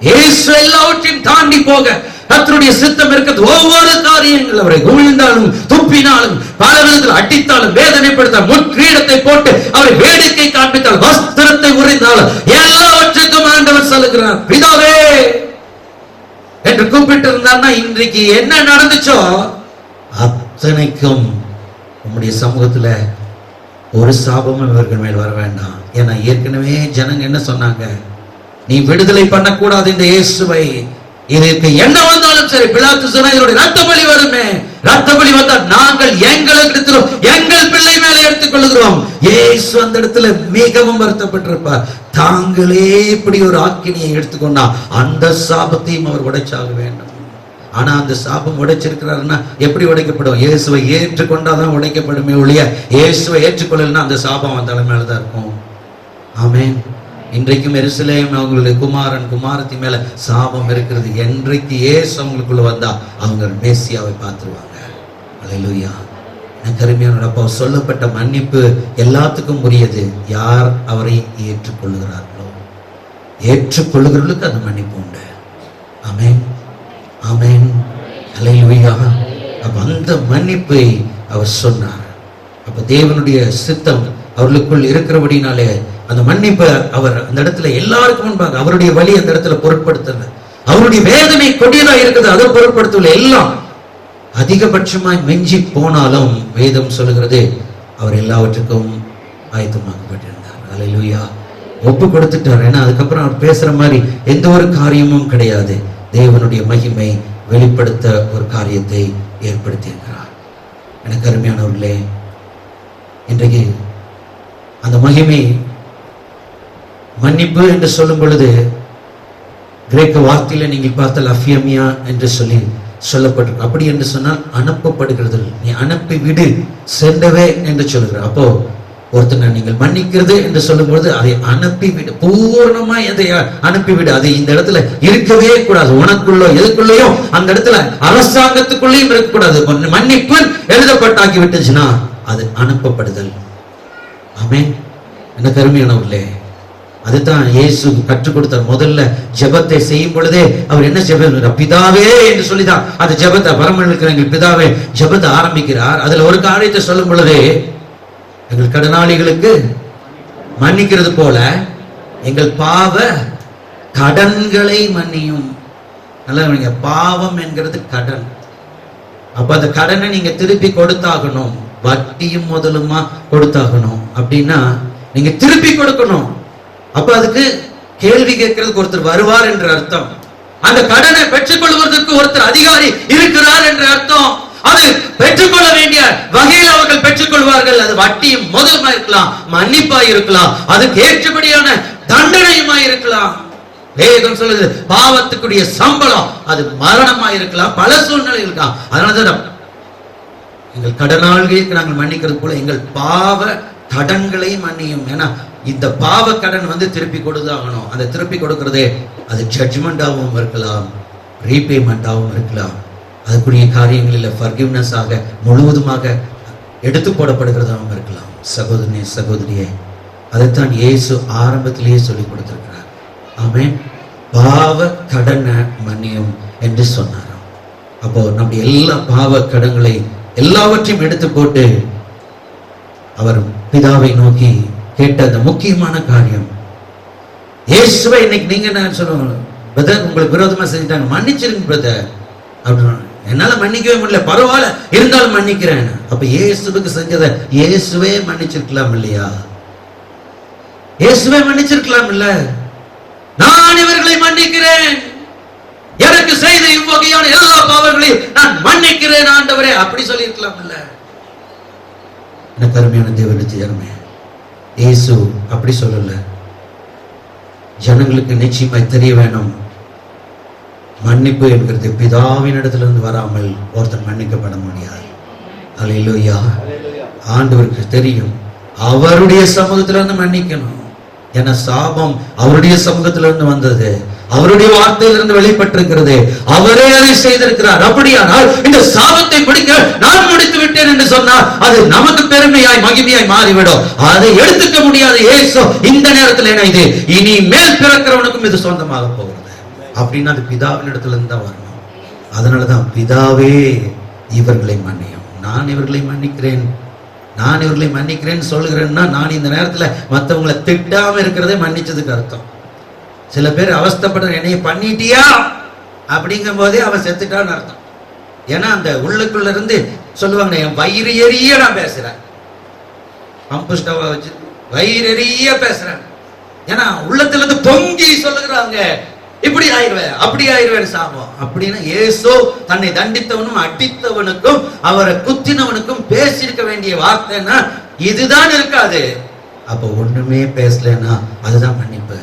இயேசு எல்லாவற்றையும் தாண்டி போக கர்த்தருடைய சித்தம் இருக்கிறது. ஒவ்வொரு காரியங்கள் அவரை குமிழ்ந்தாலும் துப்பினாலும் பல விதத்தில் அடித்தாலும் வேதனைப்படுத்தால் முட்கிரீடத்தை போட்டு அவரை வேடிக்கை காண்பித்தால் வஸ்திரத்தை உரிந்தாலும் எல்லாவற்றுக்கும் ஆண்டவர் சொல்லுகிறார் பிதாவே என்று கூப்பிட்டு இருந்தார்னா இன்றைக்கு என்ன நடந்துச்சோ அத்தனைக்கும் உம்முடைய சமூகத்துல ஒரு சாபமும் இவர்கள் மேல் வர வேண்டாம். ஏன்னா ஏற்கனவே ஜனங்க என்ன சொன்னாங்க, நீ விடுதலை பண்ணக்கூடாது இந்த இயேசுவை, இதற்கு என்ன வந்தாலும் சரி. பிலாத்து சொன்னா இதனுடைய ரத்த பலி வருமே, ரத்த பலி வந்தால் நாங்கள் எங்களுக்கு எங்கள் பிள்ளை மேல எடுத்துக் கொள்கிறோம். இயேசு அந்த இடத்துல மிகவும் வருத்தப்பட்டிருப்பார். தாங்களே இப்படி ஒரு ஆக்கினியை எடுத்துக்கொண்டா அந்த சாபத்தையும் அவர் உடைச்சாக வேண்டும். ஆனா அந்த சாபம் உடைச்சிருக்கிறாருன்னா எப்படி உடைக்கப்படும்? இயேசுவை ஏற்றுக்கொண்டாதான் உடைக்கப்படுமே ஒழிய இயேசுவை ஏற்றுக்கொள்ளலன்னா அந்த சாபம் அவன் தலைமையில்தான் இருக்கும். ஆமென். இன்றைக்கும் எருசலேம் அவங்களுடைய குமாரன் குமாரத்தி மேல சாபம் இருக்கிறது. என்றைக்கு இயேசு அவங்களுக்குள்ள வந்தா அவங்க மேசியாவை பார்த்துருவாங்க. அல்லேலூயா. கருமையான அப்பா, சொல்லப்பட்ட மன்னிப்பு எல்லாத்துக்கும் உரியது. யார் அவரை ஏற்றுக்கொள்ளுகிறார்களோ, ஏற்றுக்கொள்ளுகிறவர்களுக்கு அந்த மன்னிப்பு உண்டு. ஆமென், ஆமென், அல்லேலூயா. அப்ப அந்த மன்னிப்பை அவர் சொன்னார். அப்ப தேவனுடைய சித்தம் அவர்களுக்குள் இருக்கிறபடினாலே அந்த மன்னிப்பை அவர் அந்த இடத்துல எல்லாருக்கும் முன்பாக அவருடைய வழி அந்த இடத்துல பொருட்படுத்தல. அவருடைய வேதனை கொடியதா இருக்குது, அதை பொருட்படுத்தல. எல்லாம் அதிகபட்சமாய் மெஞ்சி போனாலும் வேதம் சொல்லுகிறது அவர் எல்லாவற்றுக்கும் ஆயத்தமாக்கப்பட்டிருந்தார். அல்லேலூயா. ஒப்பு கொடுத்துட்டார். ஏன்னா அதுக்கப்புறம் அவர் பேசுற மாதிரி எந்த ஒரு காரியமும் கிடையாது. தேவனுடைய மகிமை வெளிப்படுத்த ஒரு காரியத்தை ஏற்படுத்தி இருக்கிறார். எனக்கு அருமையானவர்களே, இன்றைக்கு அந்த மகிமை மன்னிப்பு என்று சொல்லும் பொழுது கிரேக்க வார்த்தையில நீங்கள் பார்த்தால் அஃபியமியா என்று சொல்லி சொல்லப்பட்டிருக்கு. அப்படி என்று சொன்னால் அனுப்பப்படுகிறது. நீ அனுப்பி விடு, சென்றவே என்று சொல்லுகிறார். அப்போ ஒருத்தனை நீங்கள் மன்னிக்கிறது என்று சொல்லும் பொழுது அதை அனுப்பிவிடு, பூர்ணமா எதை அனுப்பிவிடு. அது இந்த இடத்துல இருக்கவே கூடாது. உனக்குள்ளோ எதுக்குள்ளேயோ அந்த இடத்துல அரசாங்கத்துக்குள்ளேயும் இருக்கக்கூடாது. மன்னிப்பு எழுதப்பட்டாக்கி விட்டுச்சுன்னா அது அனுப்பப்படுதல். ஆமென். என்ன கருமையானவர்களே, அதுதான் இயேசு கற்றுக் கொடுத்தார். முதல்ல ஜெபத்தை செய்யும் பொழுதே அவர் என்ன ஜெபம், பிதாவே என்று சொல்லிதான் அந்த ஜெபத்தை பரம இருக்கிற எங்கள் பிதாவே ஜெபத்தை ஆரம்பிக்கிறார். அதுல ஒரு காரியத்தை சொல்லும் பொழுதே, எங்கள் கடனாளிகளுக்கு மன்னிக்கிறது போல எங்கள் பாவ கடன்களை மன்னியும். நல்லா, பாவம் என்கிறது கடன். அப்ப அந்த கடனை நீங்க திருப்பி கொடுத்தாகணும். வட்டியும் முதலுமா கொடுத்தாகணும். அப்படின்னா நீங்க திருப்பி கொடுக்கணும். அப்ப அதுக்கு கேள்வி கேட்கிறதுக்கு ஒருத்தர் வருவார் என்ற அர்த்தம். அந்த கடனை பெற்றுக்கொள்வதற்கு ஒருத்தர் அதிகாரி இருக்கிறார் என்ற அர்த்தம். அது பெற்றுக்கொள்ள வேண்டிய வகையில் அவர்கள் பெற்றுக்கொள்வார்கள். அது வட்டியும் முதலுமா இருக்கலாம், மன்னிப்பாய் இருக்கலாம், அதுக்கு ஏற்றபடியான தண்டனையுமாய் இருக்கலாம். வேதம் சொல்லுது பாவத்துக்குரிய சம்பளம் அது மரணமாய் இருக்கலாம், பல சூழ்நிலை இருக்கலாம். அதனாலதான் எங்கள் கடனாளிகளுக்கு நாங்கள் மன்னிக்கிறது போல எங்கள் பாவ கடன்களை மன்னியும். ஏன்னா இந்த பாவ கடன் திருப்பி கொடுத்தாகணும். அந்த திருப்பி கொடுக்கிறதே அது ஜட்ஜ்மெண்டாகவும் இருக்கலாம், ரீபேமெண்டாகவும் இருக்கலாம். அதுக்குரிய காரியங்களில் ஃபர்கிவ்னஸ் ஆக முழுவதுமாக எடுத்து போடப்படுகிறதாகவும் இருக்கலாம். சகோதரனே சகோதரியே, அதைத்தான் இயேசு ஆரம்பத்திலேயே சொல்லி கொடுத்திருக்கிறார். ஆமென். பாவ கடனை மன்னியும் என்று சொன்னாராம். அப்போ நம்முடைய எல்லா பாவ கடங்களை எல்லாவற்றையும் எடுத்து போட்டு அவர் பிதாவை நோக்கி கேட்ட அந்த முக்கியமான காரியம், இயேசுவை இன்னைக்கு நீங்க என்ன சொல்லுவாங்க, பிரதர் உங்களுக்கு விரோதமா செஞ்சுட்டாங்க, மன்னிச்சிருங்க பிரதர் அப்படின்னு. என்னால மன்னிக்கவே முடியல, பரவாயில்ல இருந்தாலும் மன்னிக்கிறேன். அப்ப இயேசுவுக்கு செஞ்சதை இயேசுவே மன்னிச்சிருக்கலாம் இல்லையா? இயேசுவே மன்னிச்சிருக்கலாம் இல்ல? நான் இவர்களை மன்னிக்கிறேன், எனக்கு செய்த இவ்வகையான எல்லா பாவங்களையும் நான் மன்னிக்கிறேன் ஆண்டவரே, அப்படி சொல்லி இருக்கலாம் இல்ல? எனக்கு அருமையான தேவனுடைய ஜனமே, இயேசு அப்படி சொல்லல. ஜனங்களுக்கு நிச்சயமாய் தெரிய வேணும், மன்னிப்பு என்கிறது பிதாவின் இடத்திலிருந்து வராமல் ஒருத்தர் மன்னிக்கப்பட முடியாது. அல்லேலூயா. ஆண்டவருக்கு தெரியும், அவருடைய சமூகத்திலிருந்து மன்னிக்கணும். ஏன்னா சாபம் அவருடைய சமூகத்திலிருந்து வந்தது, அவருடைய வார்த்தையிலிருந்து வெளிப்பட்டிருக்கிறது, அவரே அதை செய்திருக்கிறார். அப்படியானால் இந்த சாபத்தை பிடிக்க நான் முடித்து விட்டேன் என்று சொன்னால் அது நமக்கு பெருமையாய் மகிமையாய் மாறிவிடும். அதை எடுத்துக்க முடியாது. இயேசு இந்த நேரத்தில் என்ன, இது இனி மேல் பிறக்கிறவனுக்கும் இது சொந்தமாக போகிறது அப்படின்னா அது பிதாவின் இடத்துல இருந்து தான் வரணும். அதனாலதான் பிதாவே இவர்களை மன்னியும், நான் இவர்களை மன்னிக்கிறேன், நான் இவர்களை மன்னிக்கிறேன்னு சொல்லுகிறேன்னா நான் இந்த நேரத்துல மற்றவங்களை திட்டாம இருக்கிறதே மன்னிச்சதுக்கு அர்த்தம். சில பேர் அவஸ்தைப்படுற, என்னைய பண்ணிட்டியா அப்படிங்கும் போதே அவன் செத்துட்டான்னு அர்த்தம். ஏன்னா அந்த உள்ளுக்குள்ள இருந்து சொல்லுவாங்க, என் வயிறு எரிய நான் பேசுறேன், பம்பு ஸ்டவ் வச்சு வயிறு எரிய பேசுறேன். ஏன்னா உள்ளத்துல இருந்து பொங்கி சொல்லுகிறாங்க, இப்படி ஆயிடுவேன் அப்படி ஆயிடுவேன் சாபம் அப்படின்னா. இயேசு தன்னை தண்டித்தவனும் அடித்தவனுக்கும் அவரை குத்தினவனுக்கும் பேசியிருக்க வேண்டிய வார்த்தைன்னா இதுதான் இருக்காது. அப்ப ஒண்ணுமே பேசலன்னா அதுதான் மன்னிப்பு.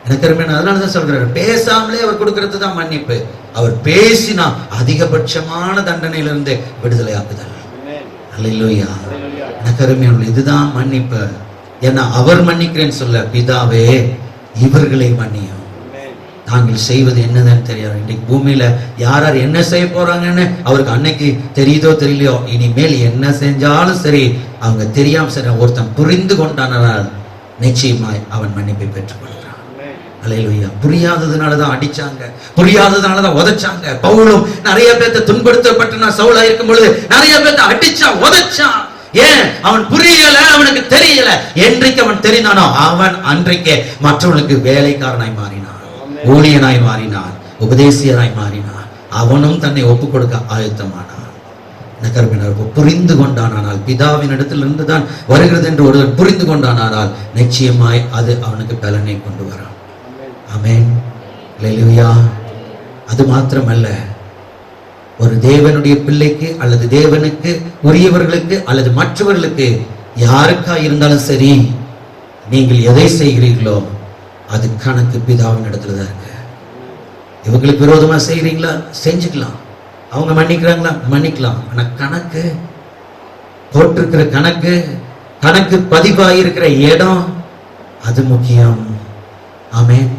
எனக்கு அதனாலதான் சொல்றாரு, பேசாமலே அவர் கொடுக்கிறது தான் மன்னிப்பு. அவர் பேசினா அதிகபட்சமான தண்டனையிலிருந்து விடுதலை ஆக்குதல். அல்லேலூயா. எனக்கு அருமையான இதுதான் மன்னிப்பு. ஏன்னா அவர் மன்னிக்கிறேன்னு சொல்ல, பிதாவே இவர்களை மன்னியும். நாங்கள் செய்வது என்னதுன்னு தெரியாது. இன்னைக்கு பூமியில யார் யார் என்ன செய்ய போறாங்கன்னு அவருக்கு அன்னைக்கு தெரியுதோ தெரியலையோ, இனிமேல் என்ன செஞ்சாலும் சரி அவங்க தெரியாம சரி ஒருத்தன் புரிந்து கொண்டானால் நிச்சயமாய் அவன் மன்னிப்பை பெற்றுக் கொள்கிறான். அல்லேலூயா. புரியாததுனாலதான் அடிச்சாங்க, புரியாததுனாலதான் உதைச்சாங்க. பவுலும் நிறைய பேர்த்த துன்படுத்தப்பட்டு நான் சவுலா இருக்கும் பொழுது நிறைய பேர்த்த அடிச்சான், உதைச்சான். ஏன்? அவன் புரியல, அவனுக்கு தெரியல. என்றைக்கு அவன் தெரிந்தானோ அவன் அன்றைக்கே மற்றவனுக்கு வேலைக்காரனாய் மாறினான், ஊழியனாய் மாறினான், உபதேசியனாய் மாறினான். அவனும் தன்னை ஒப்புக் கொடுக்க ஆயத்தமானான். புரிந்து கொண்டானால் பிதாவின் இடத்திலிருந்து தான் வருகிறது என்று ஒருவன் புரிந்து கொண்டானால் நிச்சயமாய் அது அவனுக்கு பலனை கொண்டு வரும். ஆமென். அல்லேலூயா. அது மாத்திரமல்ல, ஒரு தேவனுடைய பிள்ளைக்கு அல்லது தேவனுக்கு உரியவர்களுக்கு அல்லது மற்றவர்களுக்கு யாருக்கா இருந்தாலும் சரி, நீங்கள் எதை செய்கிறீர்களோ அது கணக்கு பிதாவின் இடத்துல தான் இருக்கு. இவங்களுக்கு விரோதமா செய்யறீங்களா, செஞ்சுக்கலாம். அவங்க மன்னிக்கிறாங்களா, மன்னிக்கலாம். ஆனா கணக்கு போட்டிருக்கிற கணக்கு பதிவாயிருக்கிற இடம் அது முக்கியம். ஆமென்.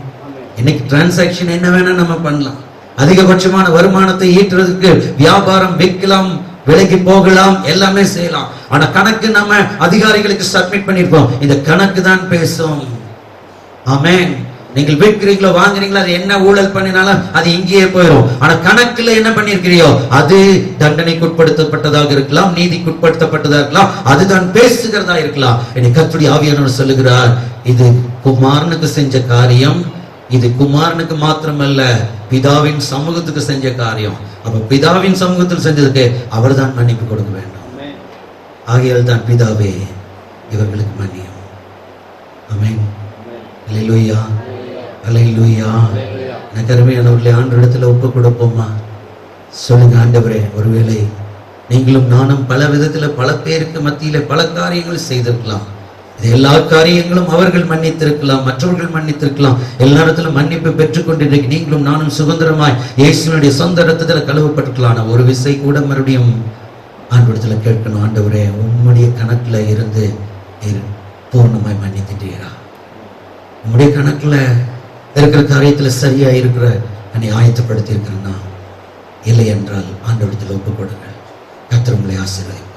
இன்னைக்கு டிரான்சாக்சன் என்ன வேணா நம்ம பண்ணலாம். அதிகபட்சமான வருமானத்தை ஈட்டுறதுக்கு வியாபாரம் வைக்கலாம், விலைக்கு போகலாம், எல்லாமே செய்யலாம். ஆனா கணக்கு நம்ம அதிகாரிகளுக்கு சப்மிட் பண்ணிருப்போம். இந்த கணக்கு தான் பேசும். ஆமென். நீங்கள் விற்கிறீங்களோ வாங்குறீங்களோ, அது என்ன ஊழல் பண்ணினாலும் அது இங்கேயே போயிடும். ஆனா கணக்குல என்ன பண்ணிருக்கிறியோ அது தண்டனைக்கு உட்படுத்தப்பட்டதாக இருக்கலாம், நீதிக்கு உட்படுத்தப்பட்டதாக இருக்கலாம், அதுதான் பேசுகிறதா இருக்கலாம். என்னை கர்த்தருடைய ஆவியானவர் சொல்லுகிறார், இது குமாரனுக்கு செஞ்ச காரியம், இது குமாரனுக்கு மாத்திரமல்ல பிதாவின் சமூகத்துக்கு செஞ்ச காரியம். அப்ப பிதாவின் சமூகத்தில் செஞ்சதுக்கு அவர் தான் மன்னிப்பு கொடுக்க வேண்டும். ஆகையால் தான் பிதாவே இவர்களுக்கு மன்னியும். ஆமென். அல்லேலூயா. அல்லேலூயா. நகரமையானவர்களே, ஆண்டவரிடத்துல ஒப்பு கொடுப்போமா? சொல்லுங்க, ஆண்டவரே, ஒருவேளை நீங்களும் நானும் பல விதத்துல பல பேருக்கு மத்தியில பல காரியங்கள் செய்திருக்கலாம். இது எல்லா காரியங்களும் அவர்கள் மன்னித்திருக்கலாம், மற்றவர்கள் மன்னித்திருக்கலாம். எல்லா இடத்திலும் மன்னிப்பு பெற்றுக்கொண்டு இன்றைக்கு நீங்களும் நானும் சுதந்திரமாய் இயேசுவினுடைய சொந்த ரத்தத்துல கழுவப்பட்டிருக்கலாம். ஒரு விசை கூட மறுபடியும் ஆண்டவரிடத்துல கேட்கணும், ஆண்டவரே உம்முடைய கணக்குல இருந்து பூர்ணமாய் மன்னித்துட்டீரா? உம்முடைய கணக்குல இருக்கிற காரியத்துல சரியா இருக்கிற என்னை ஆயத்தப்படுத்தி இருக்கிறேன்னா, இல்லை என்றால் ஆண்டவரிடத்தில் ஒப்புக் கொடுங்க. கர்த்தர் உங்களை ஆசீர்வதிப்பார்.